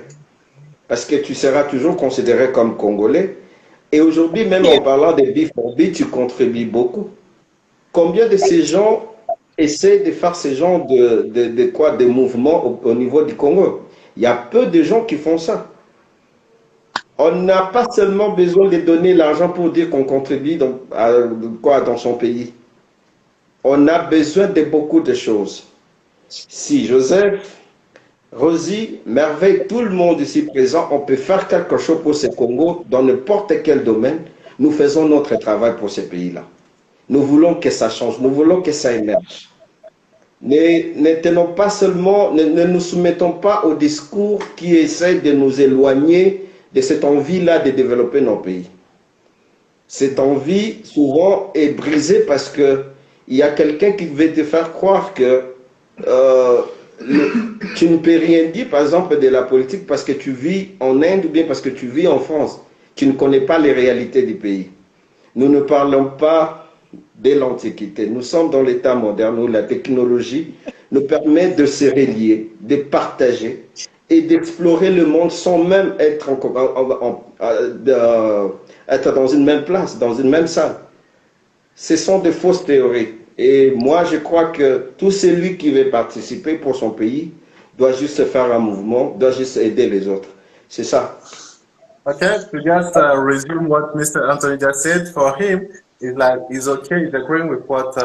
Parce que tu seras toujours considéré comme Congolais. Et aujourd'hui, même en parlant de B4B, tu contribues beaucoup. Combien de ces gens essaient de faire ce genre de mouvements au niveau du Congo? Il y a peu de gens qui font ça. On n'a pas seulement besoin de donner l'argent pour dire qu'on contribue dans son pays. On a besoin de beaucoup de choses. Si Joseph, Rosie, Merveille, tout le monde ici présent, on peut faire quelque chose pour ce Congo dans n'importe quel domaine. Nous faisons notre travail pour ce pays-là. Nous voulons que ça change, nous voulons que ça émerge. Ne tenons pas seulement, ne nous soumettons pas au discours qui essaie de nous éloigner de cette envie-là de développer nos pays. Cette envie, souvent, est brisée parce qu'il y a quelqu'un qui veut te faire croire que tu ne peux rien dire, par exemple, de la politique parce que tu vis en Inde ou bien parce que tu vis en France. Tu ne connais pas les réalités du pays. Nous ne parlons pas de l'Antiquité. Nous sommes dans l'état moderne où la technologie nous permet de se relier, de partager et d'explorer le monde sans même être dans une même place, dans une même salle. Ce sont des fausses théories. Et moi, je crois que tout celui qui veut participer pour son pays doit juste faire un mouvement, doit juste aider les autres. C'est ça. Okay, to just resume what Mr. Anthony just said, for him, it's like he's okay, he's agreeing with what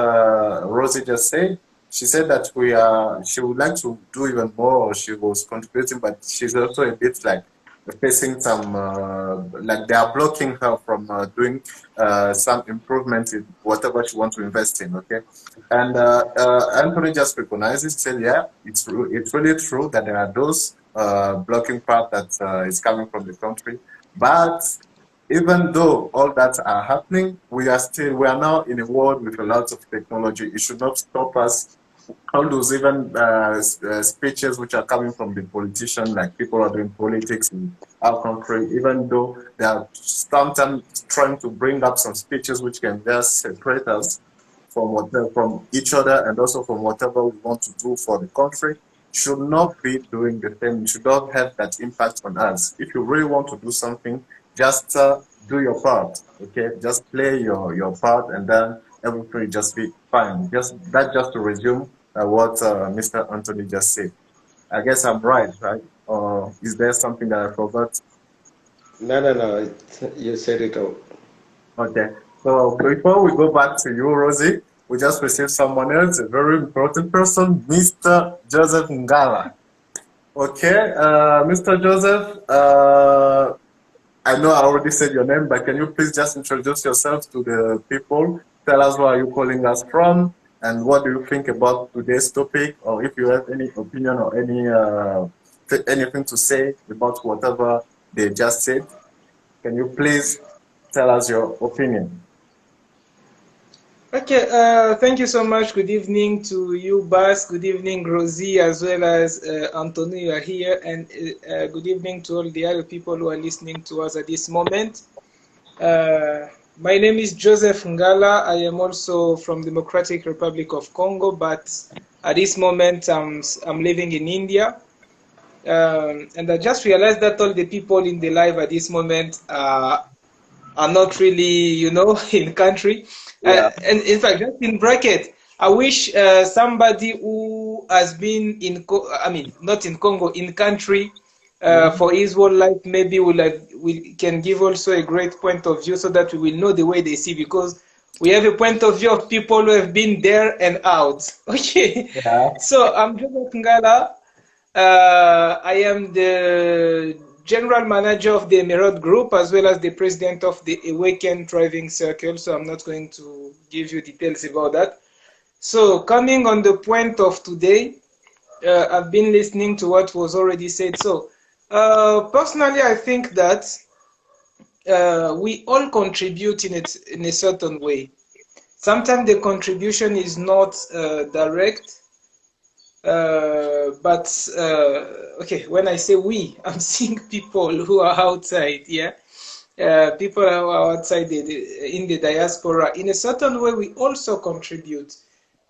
Rosie just said. She said that she would like to do even more, she was contributing, but she's also a bit like, facing some, like they are blocking her from doing some improvement in whatever she wants to invest in, okay? And Anthony just recognizes, said, yeah, it's really true that there are those blocking part that is coming from the country. But even though all that are happening, we are now in a world with a lot of technology. It should not stop us. All those even speeches which are coming from the politician, like people are doing politics in our country, even though they are sometimes trying to bring up some speeches which can just separate us from each other and also from whatever we want to do for the country, should not be doing the same. It should not have that impact on us. If you really want to do something, just do your part, okay? Just play your part, and then everything will just be fine. Just to resume what Mr. Anthony just said. I guess I'm right? Or is there something that I forgot? No. You said it all. Okay. So before we go back to you, Rosie, we just received someone else, a very important person, Mr. Joseph Ngala. Okay, Mr. Joseph, I know I already said your name, but can you please just introduce yourself to the people? Tell us where are you calling us from, and what do you think about today's topic, or if you have any opinion or anything to say about whatever they just said. Can you please tell us your opinion? Okay, thank you so much. Good evening to you, Bas. Good evening, Rosie, as well as Anthony, you are here. And good evening to all the other people who are listening to us at this moment. My name is Joseph Ngala. I am also from Democratic Republic of Congo, but at this moment I'm living in India. And I just realized that all the people in the live at this moment are not really, you know, in country. Yeah. And in fact, just in bracket, I wish somebody who has been in, not in Congo, in country for his whole life, maybe we can give also a great point of view so that we will know the way they see, because we have a point of view of people who have been there and out. Okay. Yeah. So I'm Joseph Ngala. I am the General Manager of the Emerald Group, as well as the President of the Awaken Driving Circle. So I'm not going to give you details about that. So coming on the point of today, I've been listening to what was already said. So personally, I think that we all contribute in a certain way. Sometimes the contribution is not direct. Okay, when I say we, I'm seeing people who are outside, yeah? People who are outside in the diaspora. In a certain way, we also contribute.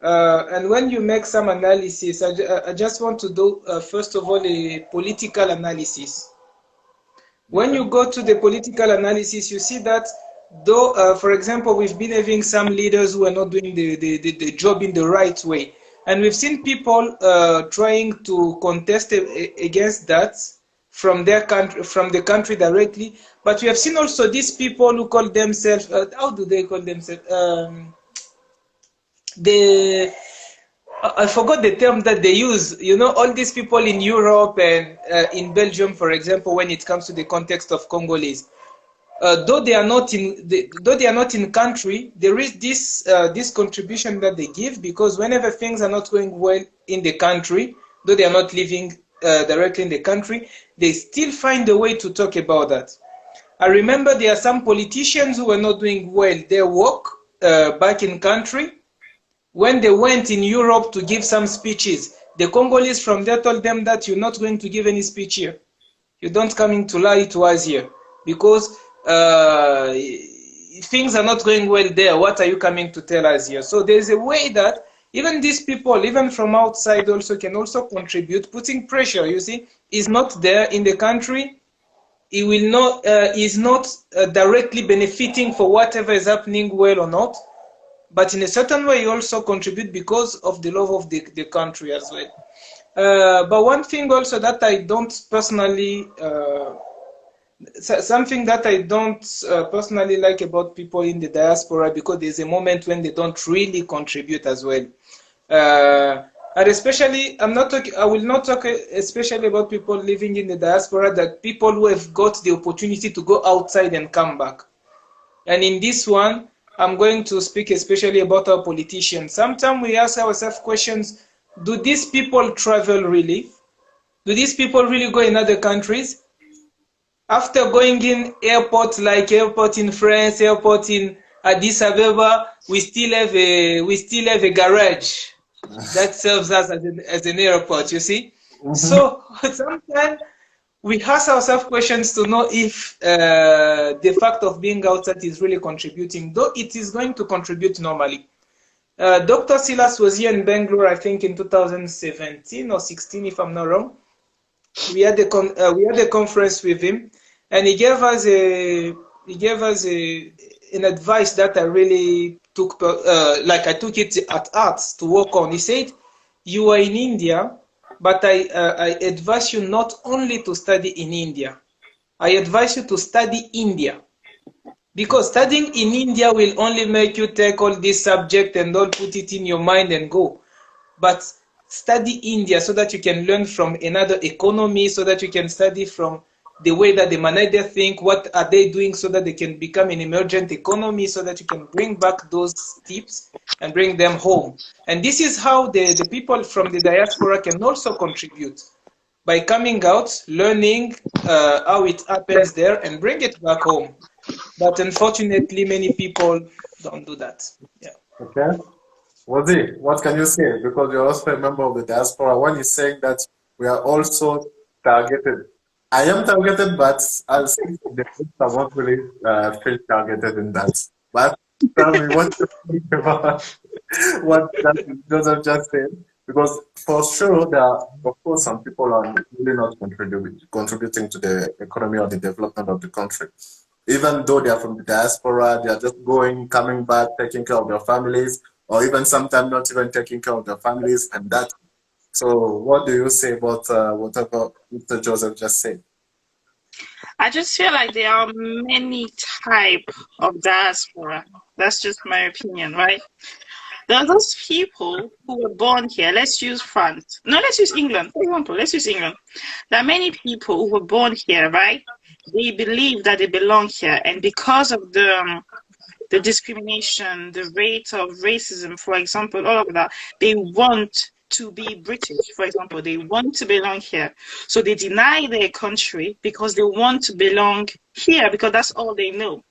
And when you make some analysis, I just want to do, first of all, a political analysis. When you go to the political analysis, you see that though, for example, we've been having some leaders who are not doing the job in the right way. And we've seen people trying to contest against that from their country, from the country directly. But we have seen also these people who call themselves, how do they call themselves? I forgot the term that they use. You know, all these people in Europe and in Belgium, for example, when it comes to the context of Congolese. Though they are not in country, there is this contribution that they give, because whenever things are not going well in the country, though they are not living directly in the country, they still find a way to talk about that. I remember there are some politicians who were not doing well their work back in country. When they went in Europe to give some speeches, the Congolese from there told them that you're not going to give any speech here. You don't coming to lie to us here, because things are not going well there. What are you coming to tell us here? So there's a way that even these people, even from outside, also can also contribute, putting pressure. You see, is not there in the country. He will not is not directly benefiting for whatever is happening, well or not. But in a certain way, you also contribute because of the love of the country as well. But one thing also that I don't personally something that I don't personally like about people in the diaspora, because there's a moment when they don't really contribute as well. And especially, I will not talk especially about people living in the diaspora, that people who have got the opportunity to go outside and come back. And in this one, I'm going to speak especially about our politicians. Sometimes we ask ourselves questions, do these people travel really? Do these people really go in other countries? After going in airports like airport in France, airport in Addis Ababa, we still have a garage that serves us as an airport, you see? So sometimes we ask ourselves questions to know if the fact of being outside is really contributing, though it is going to contribute normally. Dr. Silas was here in Bangalore, I think in 2017 or 16, if I'm not wrong. We had a conference with him, and he gave us an advice that I really took, I took it at heart to work on. He said, "You are in India, but I advise you not only to study in India. I advise you to study India, because studying in India will only make you take all this subject and all put it in your mind and go. But study India so that you can learn from another economy, so that you can study from the way that the manager think, what are they doing so that they can become an emergent economy, so that you can bring back those tips and bring them home." And this is how the people from the diaspora can also contribute, by coming out, learning how it happens there and bring it back home. But unfortunately, many people don't do that. Yeah. Okay. Wadi, what can you say? Because you're also a member of the diaspora. When you're saying that we are also targeted, I am targeted, but I'll say the groups I won't really feel targeted in that. But tell me what you think about what Joseph just said. Because for sure, there are, of course, some people are really not contributing to the economy or the development of the country. Even though they are from the diaspora, they are just going, coming back, taking care of their families, or even sometimes not even taking care of their families, and that. So what do you say about whatever Mr. Joseph just said? I just feel like there are many types of diaspora. That's just my opinion, right? There are those people who were born here. Let's use France. No, let's use England. For example, let's use England. There are many people who were born here, right? They believe that they belong here, and because of the discrimination, the rate of racism, for example, all of that, they want to be British, for example. They want to belong here. So they deny their country because they want to belong here, because that's all they know.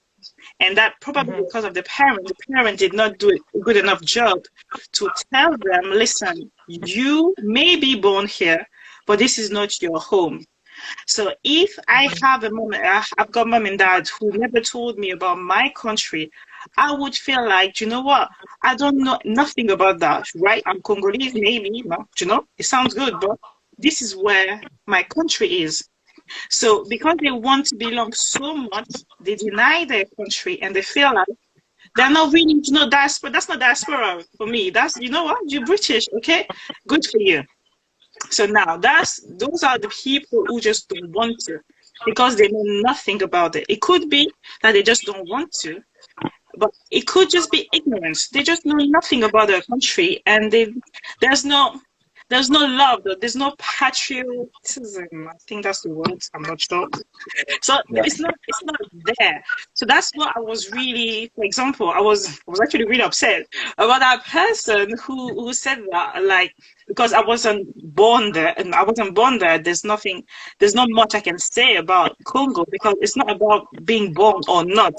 And that probably because of the parent did not do a good enough job to tell them, listen, you may be born here, but this is not your home. So if I have I've got mom and dad who never told me about my country, I would feel like, you know what, I don't know nothing about that, right? I'm Congolese, maybe, you know, it sounds good, but this is where my country is. So because they want to belong so much, they deny their country, and they feel like they're not really, you know, diaspora. That's not diaspora for me. That's, you know what, you're British, okay? Good for you. So now those are the people who just don't want to, because they know nothing about it. It could be that they just don't want to, but it could just be ignorance. They just know nothing about their country, and there's no love, there's no patriotism. I think that's the word. I'm not sure. So yeah. It's not there. So that's what I was really, for example, I was actually really upset about that person who said that, like, because I wasn't born there, there's not much I can say about Congo, because it's not about being born or not.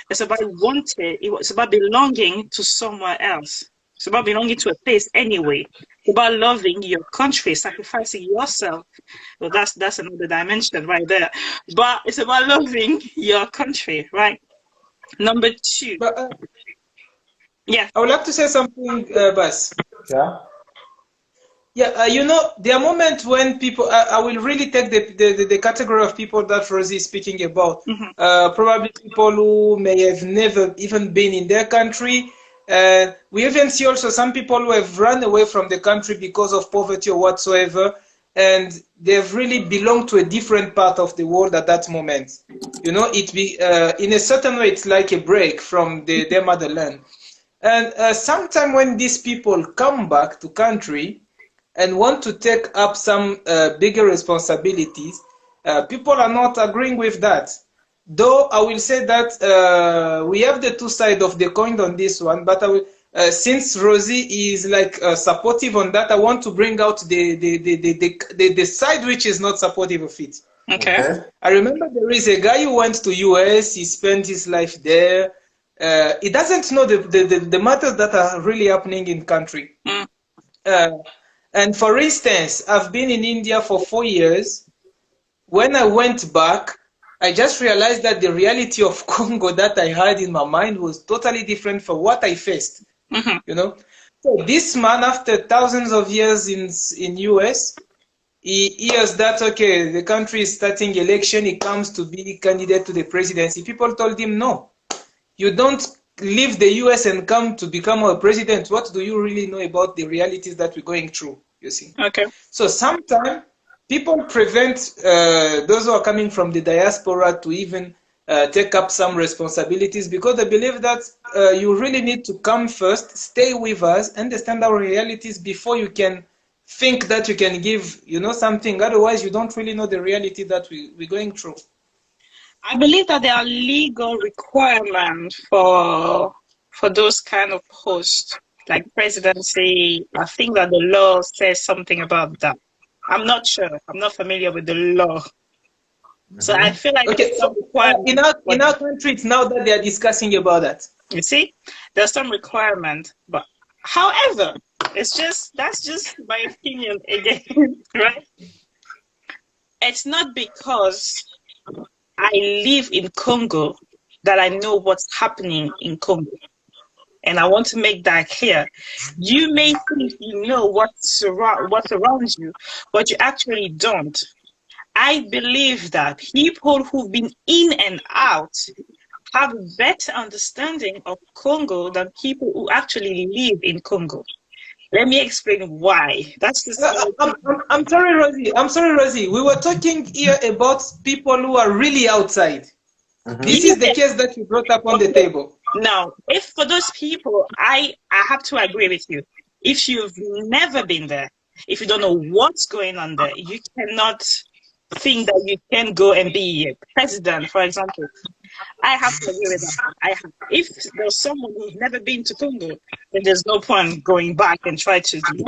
It's about wanting. It's about belonging to somewhere else. It's about belonging to a place anyway. It's about loving your country, sacrificing yourself. Well, that's another dimension right there. But it's about loving your country, right? Number two. But, yeah. I would like to say something, Bas. Yeah. Yeah, you know, there are moments when people, I will really take the category of people that Rosie is speaking about. Probably people who may have never even been in their country. We even see also some people who have run away from the country because of poverty or whatsoever, and they've really belonged to a different part of the world at that moment. You know, in a certain way, it's like a break from their motherland. And sometimes when these people come back to country, and want to take up some bigger responsibilities, people are not agreeing with that. Though I will say that we have the two sides of the coin on this one, but I will, since Rosie is like supportive on that, I want to bring out the side which is not supportive of it. Okay. I remember there is a guy who went to US, he spent his life there. He doesn't know the matters that are really happening in country. And for instance, I've been in India for 4 years. When I went back, I just realized that the reality of Congo that I had in my mind was totally different from what I faced. You know, so this man, after thousands of years in US, he hears that okay, the country is starting election. He comes to be candidate to the presidency. People told him, no, you don't leave the US and come to become a president. What do you really know about the realities that we're going through? You see. Okay. So sometimes people prevent those who are coming from the diaspora to even take up some responsibilities because they believe that you really need to come first, stay with us, understand our realities before you can think that you can give, you know, something. Otherwise, you don't really know the reality that we're going through. I believe that there are legal requirements for those kind of posts, like presidency. I think that the law says something about that. I'm not sure. I'm not familiar with the law. So I feel like there's some requirement. In our country, it's now that they are discussing about that. You see, there's some requirement, but however, that's just my opinion again, right? It's not because I live in Congo that I know what's happening in Congo. And I want to make that clear. You may think you know what surrounds you, but you actually don't. I believe that people who've been in and out have a better understanding of Congo than people who actually live in Congo. Let me explain why. That's just I'm sorry, Rosie. I'm sorry, Rosie. We were talking here about people who are really outside. This is the case that you brought up on the table. Now, if for those people, I have to agree with you. If you've never been there, if you don't know what's going on there, you cannot think that you can go and be a president, for example. I have to agree with that. If there's someone who's never been to Congo, then there's no point going back and try to do.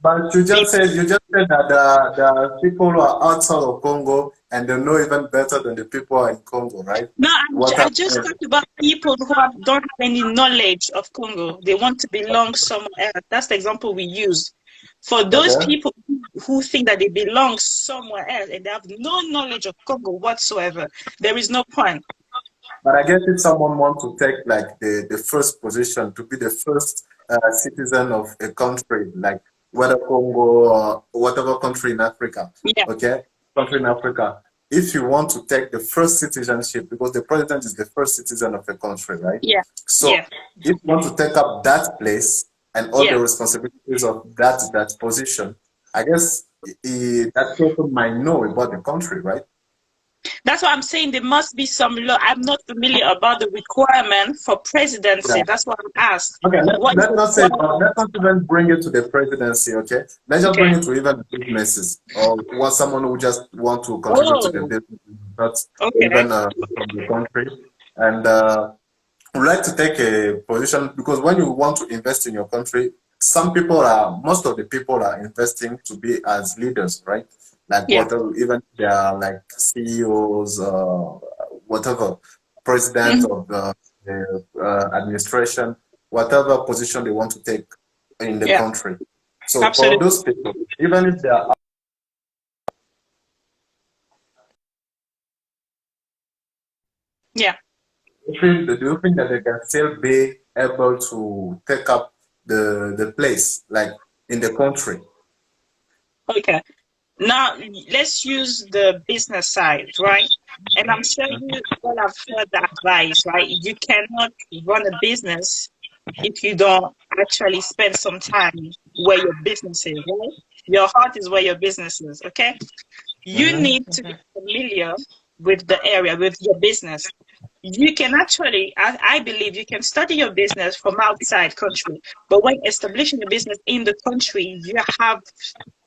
But you just said that the people who are outside of Congo and they know even better than the people in Congo, right? No, I just talked about people who don't have any knowledge of Congo. They want to belong somewhere else. That's the example we use. For those people who think that they belong somewhere else and they have no knowledge of Congo whatsoever, there is no point. But I guess if someone wants to take like the first position to be the first citizen of a country, like whether Congo or whatever country in Africa, country in Africa, if you want to take the first citizenship, because the president is the first citizen of a country, right? So if you want to take up that place and all the responsibilities of that position, I guess that person might know about the country, right? That's why I'm saying there must be some law. I'm not familiar about the requirement for presidency. That's what I'm asked. Okay, let's not even bring it to the presidency, okay? Let's just bring it to even businesses or someone who just want to contribute to the business, not even from the country. And we'd like to take a position because when you want to invest in your country, most of the people are investing to be as leaders, right? Like whatever, even they are like CEOs, whatever, president of the administration, whatever position they want to take in the country. So for those people, even if they are do you think that they can still be able to take up the place, like in the country? Okay. Now, let's use the business side, right? And I'm sure you all have heard that advice, right? You cannot run a business if you don't actually spend some time where your business is, right? Your heart is where your business is, okay? You need to be familiar with the area, with your business. You can actually, I believe, you can study your business from outside country, but when establishing a business in the country, you have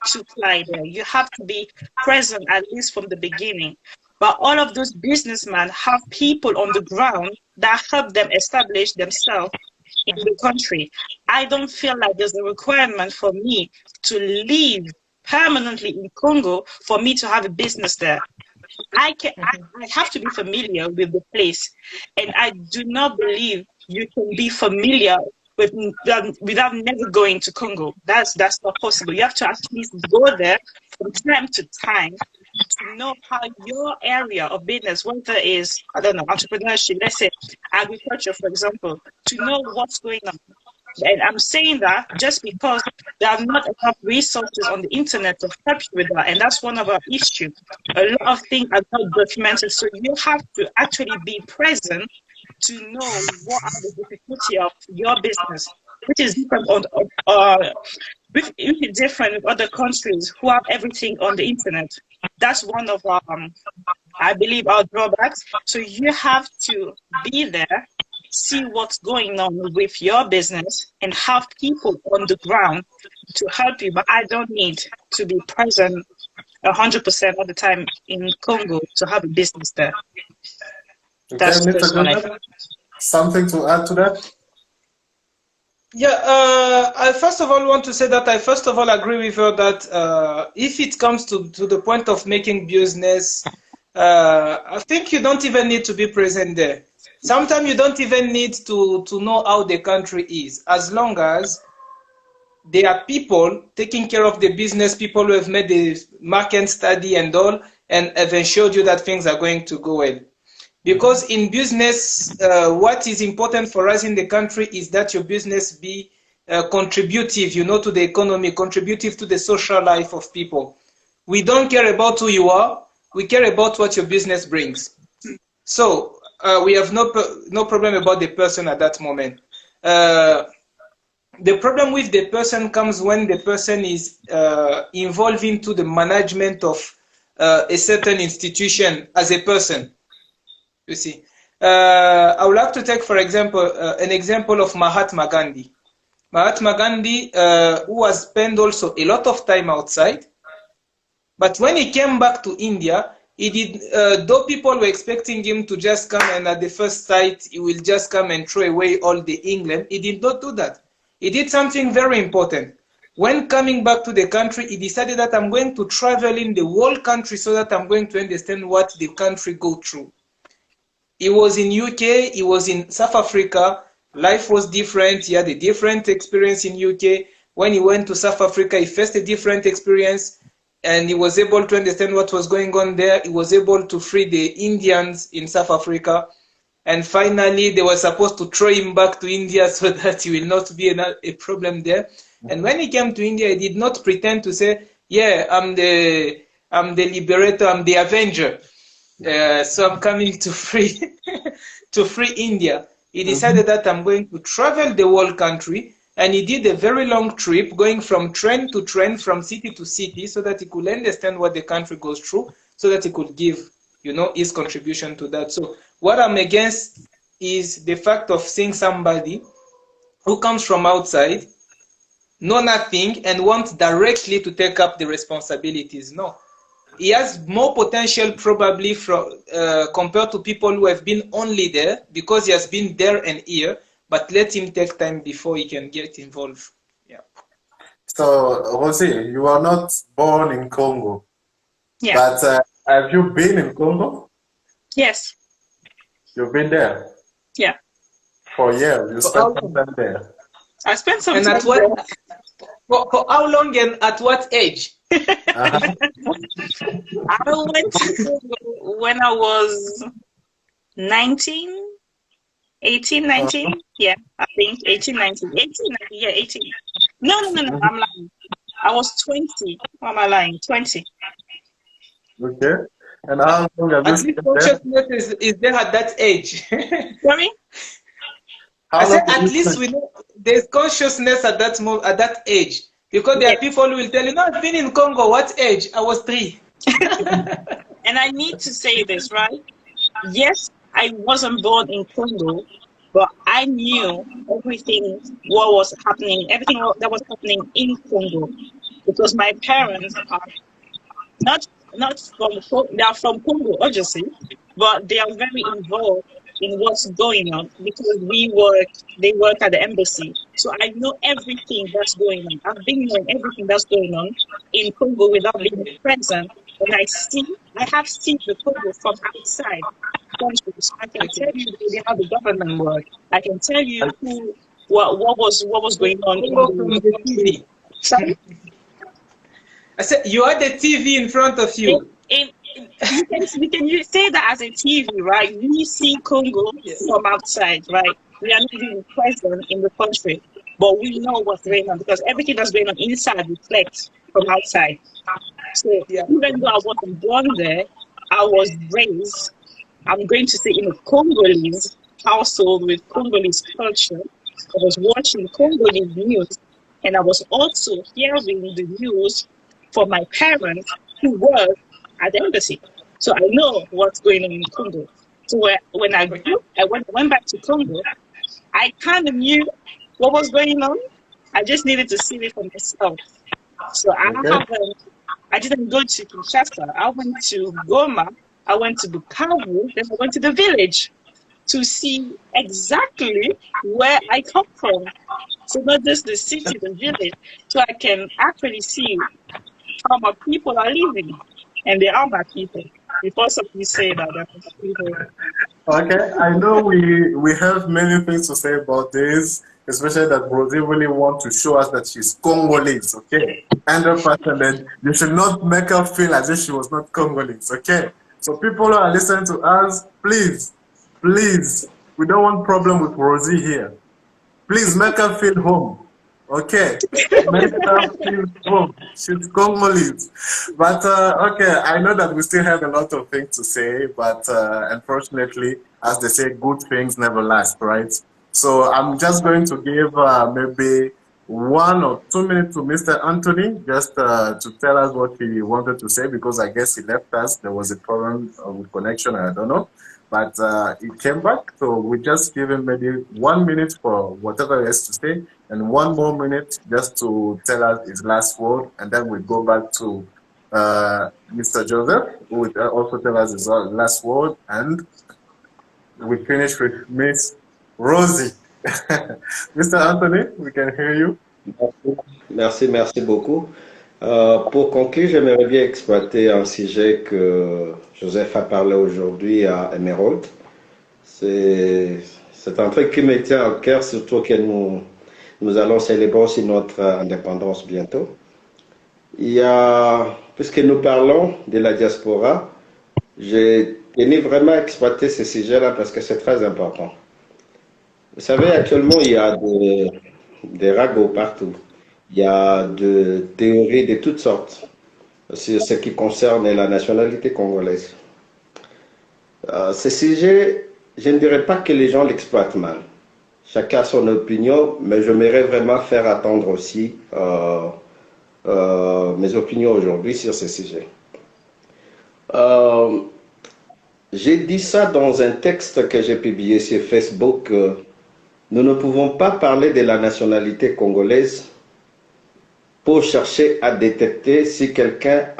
to fly there. You have to be present at least from the beginning. But all of those businessmen have people on the ground that help them establish themselves in the country. I don't feel like there's a requirement for me to live permanently in Congo for me to have a business there. I have to be familiar with the place, and I do not believe you can be familiar with without never going to Congo. That's not possible. You have to at least go there from time to time to know how your area of business, whether it is, I don't know, entrepreneurship, let's say agriculture, for example, to know what's going on. And I'm saying that just because there are not enough resources on the internet to help you with that. And that's one of our issues. A lot of things are not documented. So you have to actually be present to know what are the difficulties of your business, which is different which is different with other countries who have everything on the internet. That's one of I believe, our drawbacks. So you have to be there, see what's going on with your business, and have people on the ground to help you. But I don't need to be present 100% of the time in Congo to have a business there. Okay, That's Mr. Joseph, something to add to that? Yeah, I first of all want to say that I first of all agree with her that if it comes to the point of making business, I think you don't even need to be present there. Sometimes you don't even need to know how the country is, as long as there are people taking care of the business, people who have made the market study and all, and have ensured you that things are going to go well. Because in business, what is important for us in the country is that your business be contributive, you know, to the economy, contributive to the social life of people. We don't care about who you are, we care about what your business brings. So we have no problem about the person at that moment. The problem with the person comes when the person is involved into the management of a certain institution as a person. You see, I would like to take, for example, an example of Mahatma Gandhi. Mahatma Gandhi, who has spent also a lot of time outside, but when he came back to India, he did, though people were expecting him to just come and at the first sight, he will just come and throw away all the England, he did not do that. He did something very important. When coming back to the country, he decided that I'm going to travel in the whole country so that I'm going to understand what the country go through. He was in UK, he was in South Africa, life was different, he had a different experience in UK. When he went to South Africa, he faced a different experience and he was able to understand what was going on there. He was able to free the Indians in South Africa. And finally, they were supposed to throw him back to India so that he will not be a problem there. And when he came to India, he did not pretend to say, yeah, I'm the liberator, I'm the avenger. So I'm coming to free India. He decided that I'm going to travel the whole country, and he did a very long trip going from train to train, from city to city, so that he could understand what the country goes through, so that he could give, you know, his contribution to that. So what I'm against is the fact of seeing somebody who comes from outside, know nothing, and wants directly to take up the responsibilities. No. He has more potential probably from compared to people who have been only there because he has been there and here, but let him take time before he can get involved. Yeah. So, Rosie, you are not born in Congo, Yeah. but have you been in Congo? Yes. You've been there? Yeah. For years. You spent some time there. I spent some And time at what, for how long and at what age? Uh-huh. I went to Congo when I was 19, 18, 19. Yeah, I think 18, 19. 18, yeah, 18. No, I'm lying. I was 20. Why am I lying? 20. Okay. And how long have you At least spent there? consciousness is there at that age. Sorry? How I long said have at you least spent- we know there's consciousness at that moment, at that age. Because there are people who will tell you, no, I've been in Congo. What age? I was 3. And I need to say this, right? Yes, I wasn't born in Congo, but I knew everything what was happening, everything that was happening in Congo. because my parents are not from they are from Congo, obviously, but they are very involved in what's going on because they work at the embassy. So I know everything that's going on. I've been knowing everything that's going on in Congo without being present. And I have seen the Congo from outside. I can tell you how the government works. I can tell you what was going on From in the the country. TV. Sorry? I said you had the TV in front of you. You can say that as a TV, right? We see Congo from outside, right? We are not even present in the country, but we know what's going on because everything that's going on inside reflects from outside. So even though I wasn't born there, I was raised, I'm going to say, in a Congolese household with Congolese culture. I was watching Congolese news, and I was also hearing the news from my parents who work at the embassy. So I know what's going on in Congo. So when I went back to Congo, I kind of knew what was going on. I just needed to see it for myself. So I didn't go to Kinshasa. I went to Goma. I went to Bukavu. Then I went to the village to see exactly where I come from. So not just the city, the village. So I can actually see how my people are living. And they are my people. Before somebody say that they're my people. Okay, I know we have many things to say about this, especially that Rosie really want to show us that she's Congolese, okay? 100%, and you should not make her feel as if she was not Congolese, okay? So people who are listening to us, please, we don't want problem with Rosie here. Please make her feel home. Okay, make her feel home. She's Congolese. But okay, I know that we still have a lot of things to say, but unfortunately, as they say, good things never last, right? So I'm just going to give maybe 1 or 2 minutes to Mr. Anthony just to tell us what he wanted to say, because I guess he left us. There was a problem with connection, I don't know. But he came back, so we just give him maybe 1 minute for whatever he has to say, and 1 more minute just to tell us his last word, and then we go back to Mr. Joseph, who will also tell us his last word, and we finish with Miss Rosie. Mr. Anthony, we can hear you. Merci beaucoup. Pour conclure, j'aimerais bien exploiter un sujet que Joseph a parlé aujourd'hui à Emerald. C'est un truc qui me tient au cœur, surtout que nous allons célébrer aussi notre indépendance bientôt. Puisque nous parlons de la diaspora, j'ai tenu vraiment à exploiter ce sujet-là parce que c'est très important. Vous savez, actuellement, il y a des ragots partout. Il y a des théories de toutes sortes sur ce qui concerne la nationalité congolaise. Ce sujet, je ne dirais pas que les gens l'exploitent mal. Chacun a son opinion, mais j'aimerais vraiment faire attendre aussi mes opinions aujourd'hui sur ce sujet. J'ai dit ça dans un texte que j'ai publié sur Facebook. Nous ne pouvons pas parler de la nationalité congolaise pour chercher à détecter si quelqu'un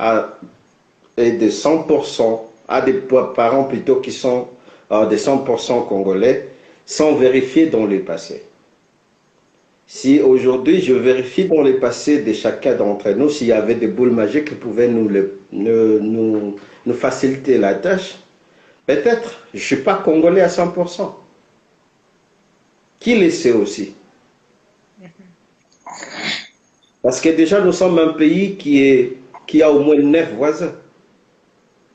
est de 100%, a des parents plutôt qui sont de 100% congolais, sans vérifier dans le passé. Si aujourd'hui je vérifie dans le passé de chacun d'entre nous, s'il y avait des boules magiques qui pouvaient nous faciliter la tâche, peut-être je ne suis pas congolais à 100%. Qui le sait aussi? Parce que déjà, nous sommes un pays qui a au moins 9 voisins.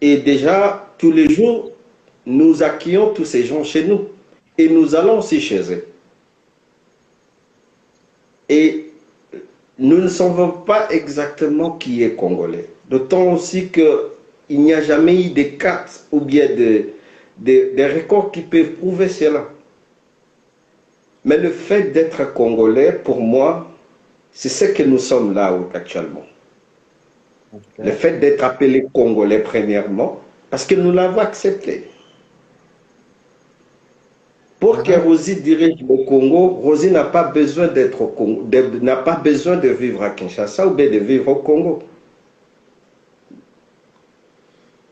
Et déjà, tous les jours, nous accueillons tous ces gens chez nous. Et nous allons aussi chez eux. Et nous ne savons pas exactement qui est congolais. D'autant aussi qu'il n'y a jamais eu de cartes ou bien des records qui peuvent prouver cela. Mais le fait d'être congolais, pour moi, c'est ce que nous sommes là actuellement. Okay. Le fait d'être appelé congolais, premièrement, parce que nous l'avons accepté. Pour que Rosie dirige le Congo, Rosie n'a pas besoin d'être au Congo, n'a pas besoin de vivre à Kinshasa ou bien de vivre au Congo.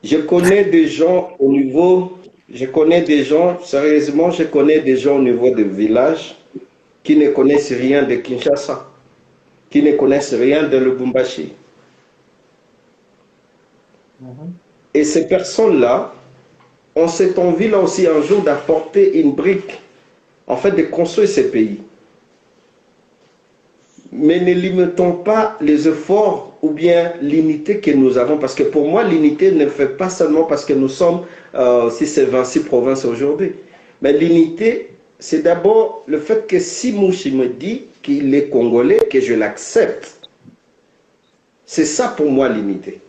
Je connais des gens au niveau, je connais des gens, sérieusement, je connais des gens au niveau des villages qui ne connaissent rien de Kinshasa, qui ne connaissent rien de Lubumbashi. Et ces personnes-là ont cette envie-là aussi un jour d'apporter une brique, en fait, de construire ces pays. Mais ne limitons pas les efforts ou bien l'unité que nous avons, parce que pour moi, l'unité ne fait pas seulement parce que nous sommes, si c'est 26 provinces aujourd'hui, mais l'unité, c'est d'abord le fait que si Mouchi me dit qu'il est congolais, que je l'accepte. C'est ça pour moi l'unité.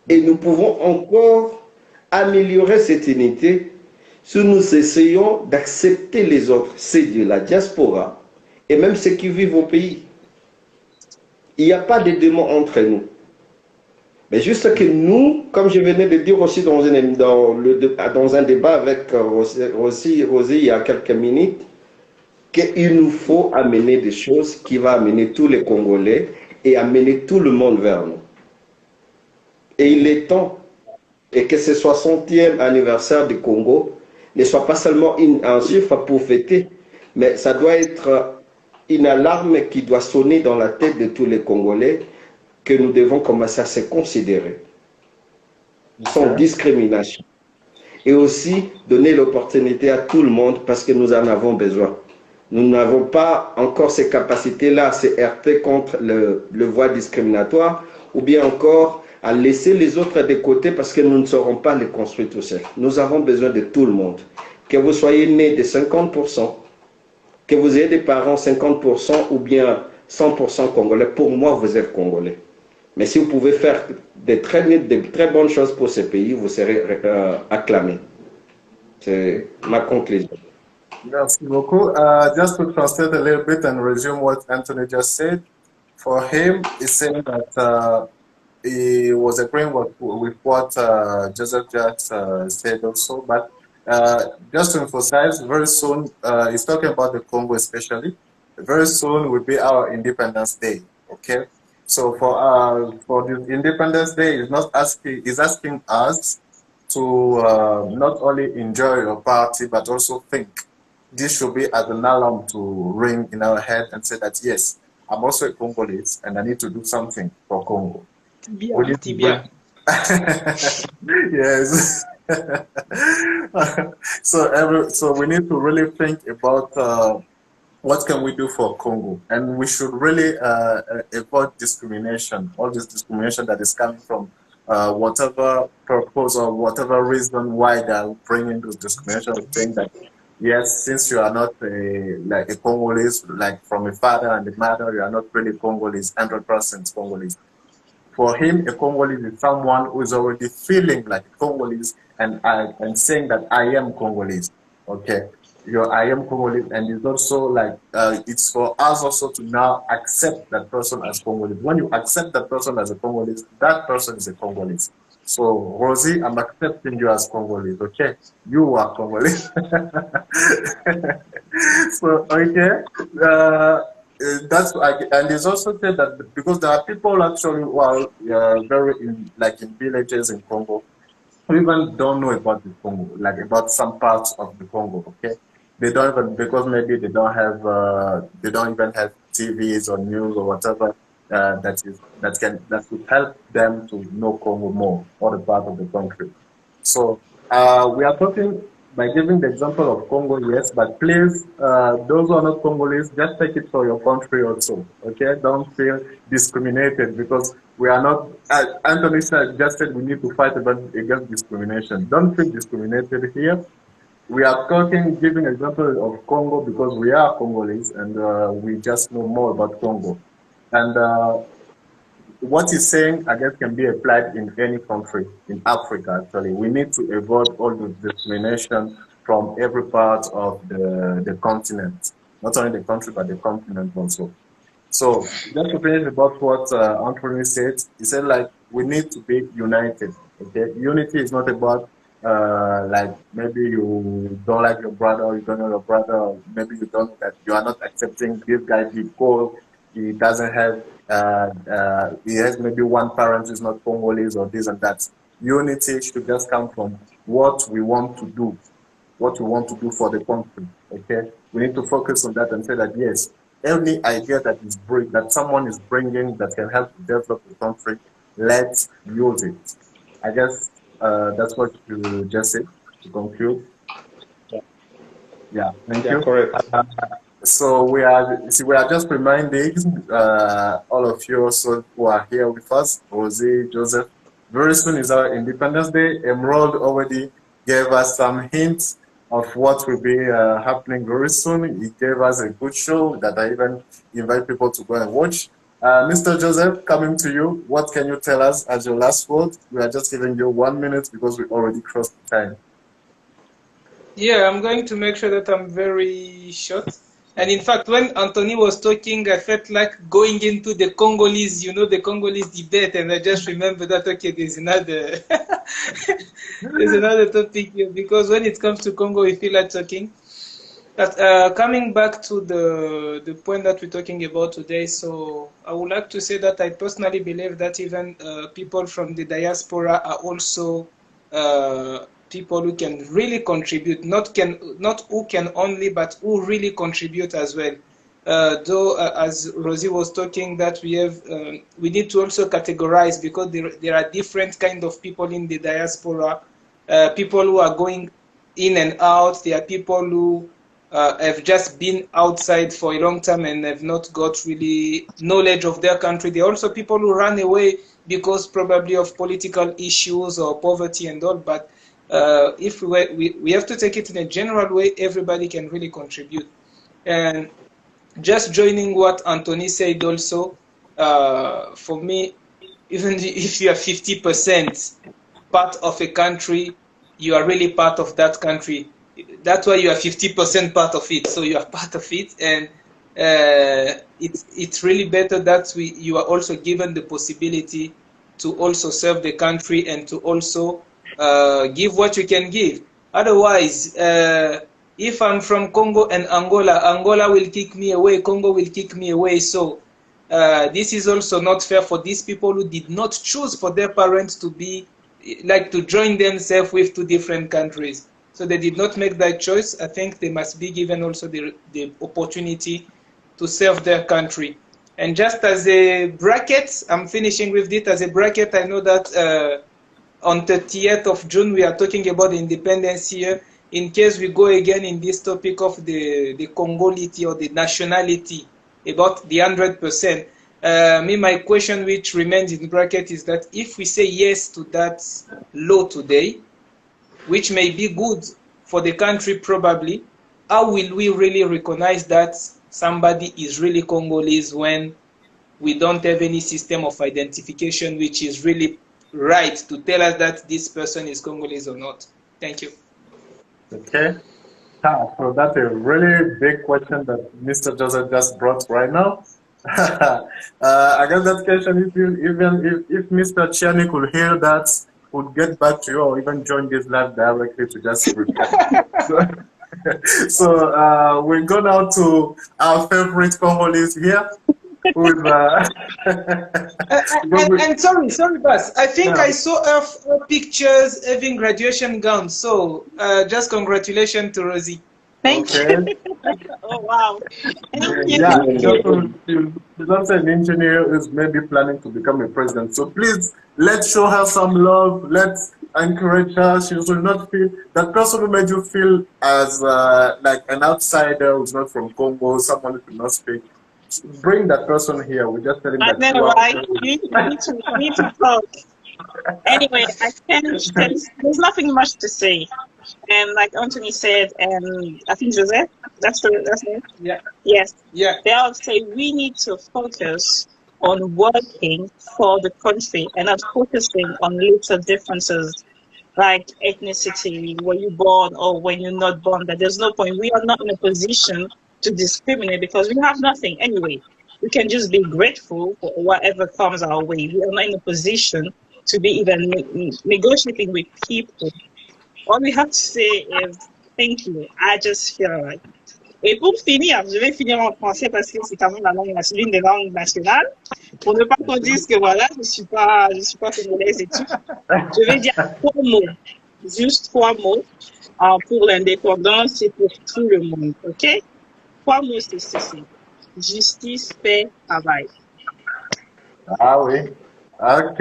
Et nous pouvons encore améliorer cette unité si nous essayons d'accepter les autres, c'est de la diaspora, et même ceux qui vivent au pays. Il n'y a pas de démon entre nous. Mais juste que nous, comme je venais de dire aussi dans un débat avec Rosie il y a quelques minutes, qu'il nous faut amener des choses qui vont amener tous les Congolais et amener tout le monde vers nous. Et il est temps, et que ce 60e anniversaire du Congo ne soit pas seulement un chiffre pour fêter, mais ça doit être une alarme qui doit sonner dans la tête de tous les Congolais, que nous devons commencer à se considérer sans discrimination. Et aussi donner l'opportunité à tout le monde parce que nous en avons besoin. Nous n'avons pas encore ces capacités-là à se heurter contre le voie discriminatoire ou bien encore à laisser les autres de côté parce que nous ne saurons pas les construire tout seuls. Nous avons besoin de tout le monde. Que vous soyez né de 50%, que vous ayez des parents 50% ou bien 100% congolais, pour moi, vous êtes congolais. Mais si vous pouvez faire de très bonnes choses pour ce pays, vous serez acclamé. C'est ma conclusion. Merci beaucoup. Just to translate a little bit and resume what Anthony just said. For him, he's saying that he was agreeing with what Joseph just said also, but just to emphasize, very soon, he's talking about the Congo especially, very soon will be our Independence Day, okay? So for the Independence Day, he's asking us to not only enjoy your party, but also think this should be as an alarm to ring in our head and say that, yes, I'm also a Congolese and I need to do something for Congo. Tibia. Yes. So we need to really think about what can we do for Congo, and we should really avoid discrimination, all this discrimination that is coming from whatever purpose or whatever reason why they are bringing this discrimination, saying that yes, since you are not like a Congolese, like from a father and a mother, you are not really Congolese, 100% Congolese. For him, a Congolese is someone who is already feeling like a Congolese and saying that I am Congolese. Okay, I am Congolese, and it's also like it's for us also to now accept that person as Congolese. When you accept that person as a Congolese, that person is a Congolese. So Rosie, I'm accepting you as Congolese. Okay, you are Congolese. So okay. That's and it's also said that because there are people actually who are very in villages in Congo who even don't know about the Congo, like about some parts of the Congo. Okay, they don't even, because maybe they don't even have TVs or news or whatever that would help them to know Congo more, or the part of the country. So we are talking by giving the example of Congo, yes, but please, those who are not Congolese, just take it for your country also, okay? Don't feel discriminated because we are not, Anthony just said we need to fight against discrimination. Don't feel discriminated here. We are giving example of Congo because we are Congolese and we just know more about Congo. And what he's saying, I guess, can be applied in any country in Africa, actually. We need to avoid all the discrimination from every part of the continent. Not only the country, but the continent also. So, just to finish about what Anthony said, he said, like, we need to be united, okay? Unity is not about like maybe you don't like your brother, or you don't know your brother, or maybe you don't that you are not accepting this guy because he doesn't have he has maybe one parent who's not Congolese or this and that. Unity should just come from what we want to do, what we want to do for the country. Okay, we need to focus on that and say that yes, any idea that someone is bringing that can help develop the country, let's use it. I guess that's what you just said to conclude. Yeah, thank you. Correct. So we are just reminding all of you also who are here with us, Rosie, Joseph. Very soon is our Independence Day. Emerald already gave us some hints of what will be happening very soon. He gave us a good show that I even invite people to go and watch. Mr. Joseph, coming to you, what can you tell us as your last word? We are just giving you 1 minute because we already crossed the time. Yeah, I'm going to make sure that I'm very short. And in fact, when Anthony was talking, I felt like going into the Congolese, the Congolese debate, and I just remember that, okay, there's another, there's another topic here, because when it comes to Congo, we feel like talking. But coming back to the point that we're talking about today, so I would like to say that I personally believe that even people from the diaspora are also people who can really contribute, not who can only, but who really contribute as well. Though, as Rosie was talking, that we need to also categorize, because there are different kind of people in the diaspora. People who are going in and out. There are people who have just been outside for a long time and have not got really knowledge of their country. There are also people who run away because probably of political issues or poverty and all. But if we have to take it in a general way, everybody can really contribute. And just joining what Anthony said also, for me, even if you are 50% part of a country, you are really part of that country. That's why you are 50% part of it. So you are part of it, and it's really better that you are also given the possibility to also serve the country and to also give what you can give. Otherwise, if I'm from Congo and Angola will kick me away, Congo will kick me away. So this is also not fair for these people who did not choose for their parents to be, to join themselves with two different countries. So they did not make that choice. I think they must be given also the opportunity to serve their country. And just as a bracket, I'm finishing with it as a bracket. I know that on 30th of June, we are talking about the independence here. In case we go again in this topic of the Congolity or the nationality, about the 100%, my question which remains in bracket is that if we say yes to that law today, which may be good for the country probably, how will we really recognize that somebody is really Congolese when we don't have any system of identification which is really right to tell us that this person is Congolese or not? Thank you. Okay. So that's a really big question that Mr. Joseph just brought right now. I guess that question, if Mr. Chiani could hear that, would get back to you or even join this live directly to just reply. So we go now to our favorite Congolese here. With, and sorry, boss. I think I saw her pictures having graduation gowns. So just congratulations to Rosie. Thank you. Oh, wow. Yeah, she's also an engineer who's maybe planning to become a president. So please, let's show her some love. Let's encourage her. She will not feel, that person who made you feel as like an outsider who's not from Congo, someone who cannot speak. Bring that person here. We're just telling that. I know, right? We need to talk. Anyway, there's nothing much to say. And like Anthony said, and I think Joseph, that's it. Yeah. Yes. Yeah. They all say we need to focus on working for the country and not focusing on little differences like ethnicity, were you born or when you're not born. That there's no point. We are not in a position to discriminate because we have nothing anyway. We can just be grateful for whatever comes our way. We are not in a position to be even negotiating with people all we have to say is thank you. I just feel like. Et pour finir, je vais finir en français parce que c'est quand même l'une des langues nationales. Pour ne pas qu'on dise que voilà, je suis pas congolaise et tout. Je vais dire 3 mots. Juste 3 mots pour l'indépendance et pour tout le monde. OK? 3 mots, c'est ceci. Justice, paix, travail. Ah oui. Ok.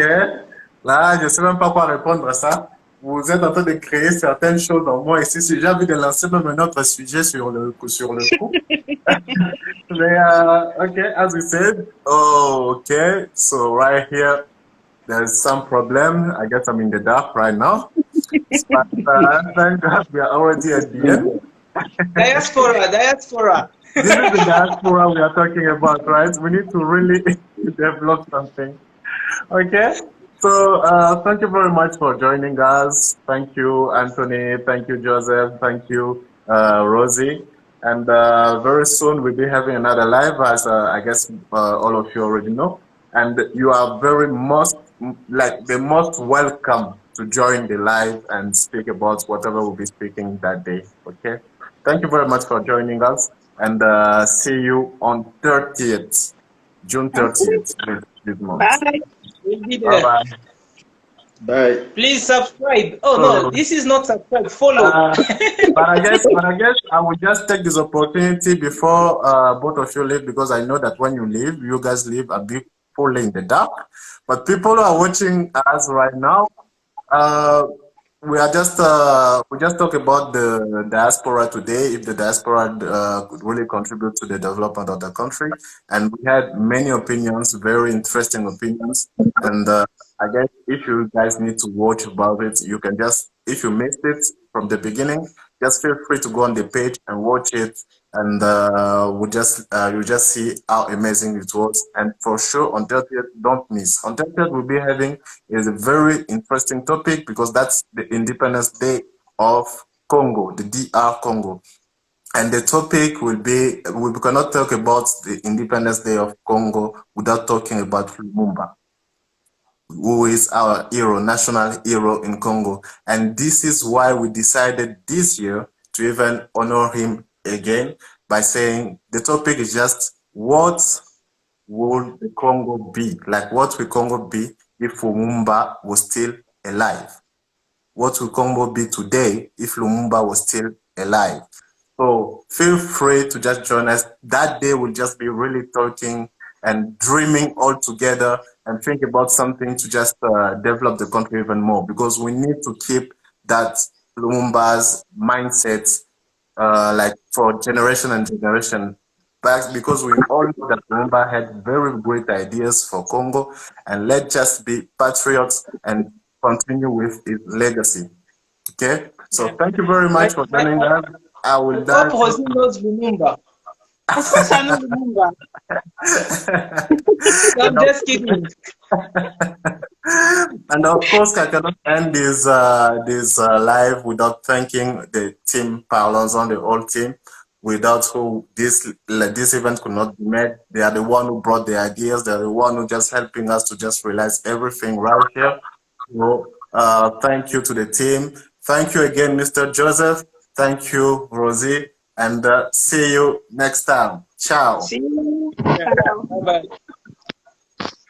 Là, je ne sais même pas quoi répondre à ça. Vous êtes en train de créer certaines choses en moi ici. Si j'ai envie de lancer même un autre sujet sur le coup. Mais, okay, as we said, okay, so right here, there's some problem. I guess I'm in the dark right now. But thank God we are already at the end. Diaspora. This is the diaspora we are talking about, right? We need to really develop something. Okay? So, thank you very much for joining us. Thank you, Anthony. Thank you, Joseph. Thank you, Rosie. And very soon we'll be having another live, as I guess all of you already know. And you are the most welcome to join the live and speak about whatever we'll be speaking that day. Okay? Thank you very much for joining us. And see you on 30th, June 30th this month. Bye. We'll be there. Bye-bye. Bye. Please subscribe. Oh no, this is not subscribe. Follow. But I guess I will just take this opportunity before both of you leave, because I know that when you leave, you guys leave a bit fully in the dark. But people who are watching us right now, we just talk about the diaspora today, if the diaspora could really contribute to the development of the country. And we had many opinions, very interesting opinions. And I guess if you guys need to watch about it, you can just, if you missed it from the beginning, just feel free to go on the page and watch it. And you just see how amazing it was. And for sure, on 30th, don't miss. On 30th, we'll be having is a very interesting topic, because that's the Independence Day of Congo, the DR Congo. And the topic will be, we cannot talk about the Independence Day of Congo without talking about Lumumba, who is our hero, national hero in Congo. And this is why we decided this year to even honor him again by saying the topic is just, what would the Congo be? Like, what will Congo be if Lumumba was still alive? What will Congo be today if Lumumba was still alive? So feel free to just join us. That day we'll just be really talking and dreaming all together and think about something to just develop the country even more, because we need to keep that Lumumba's mindset like for generation and generation back, because we all know that Lumumba had very great ideas for Congo, and let's just be patriots and continue with his legacy. Okay, so thank you very much for joining us. I will Hope Rosie knows Lumumba. Of course, I know Lumumba. I'm just kidding. And of course, I cannot end this live without thanking the team Parlons on the whole team, without who this event could not be made. They are the one who brought the ideas. They are the one who just helping us to just realize everything right here. So thank you to the team. Thank you again, Mr. Joseph. Thank you, Rosie. And see you next time. Ciao. See you. Ciao. Bye-bye.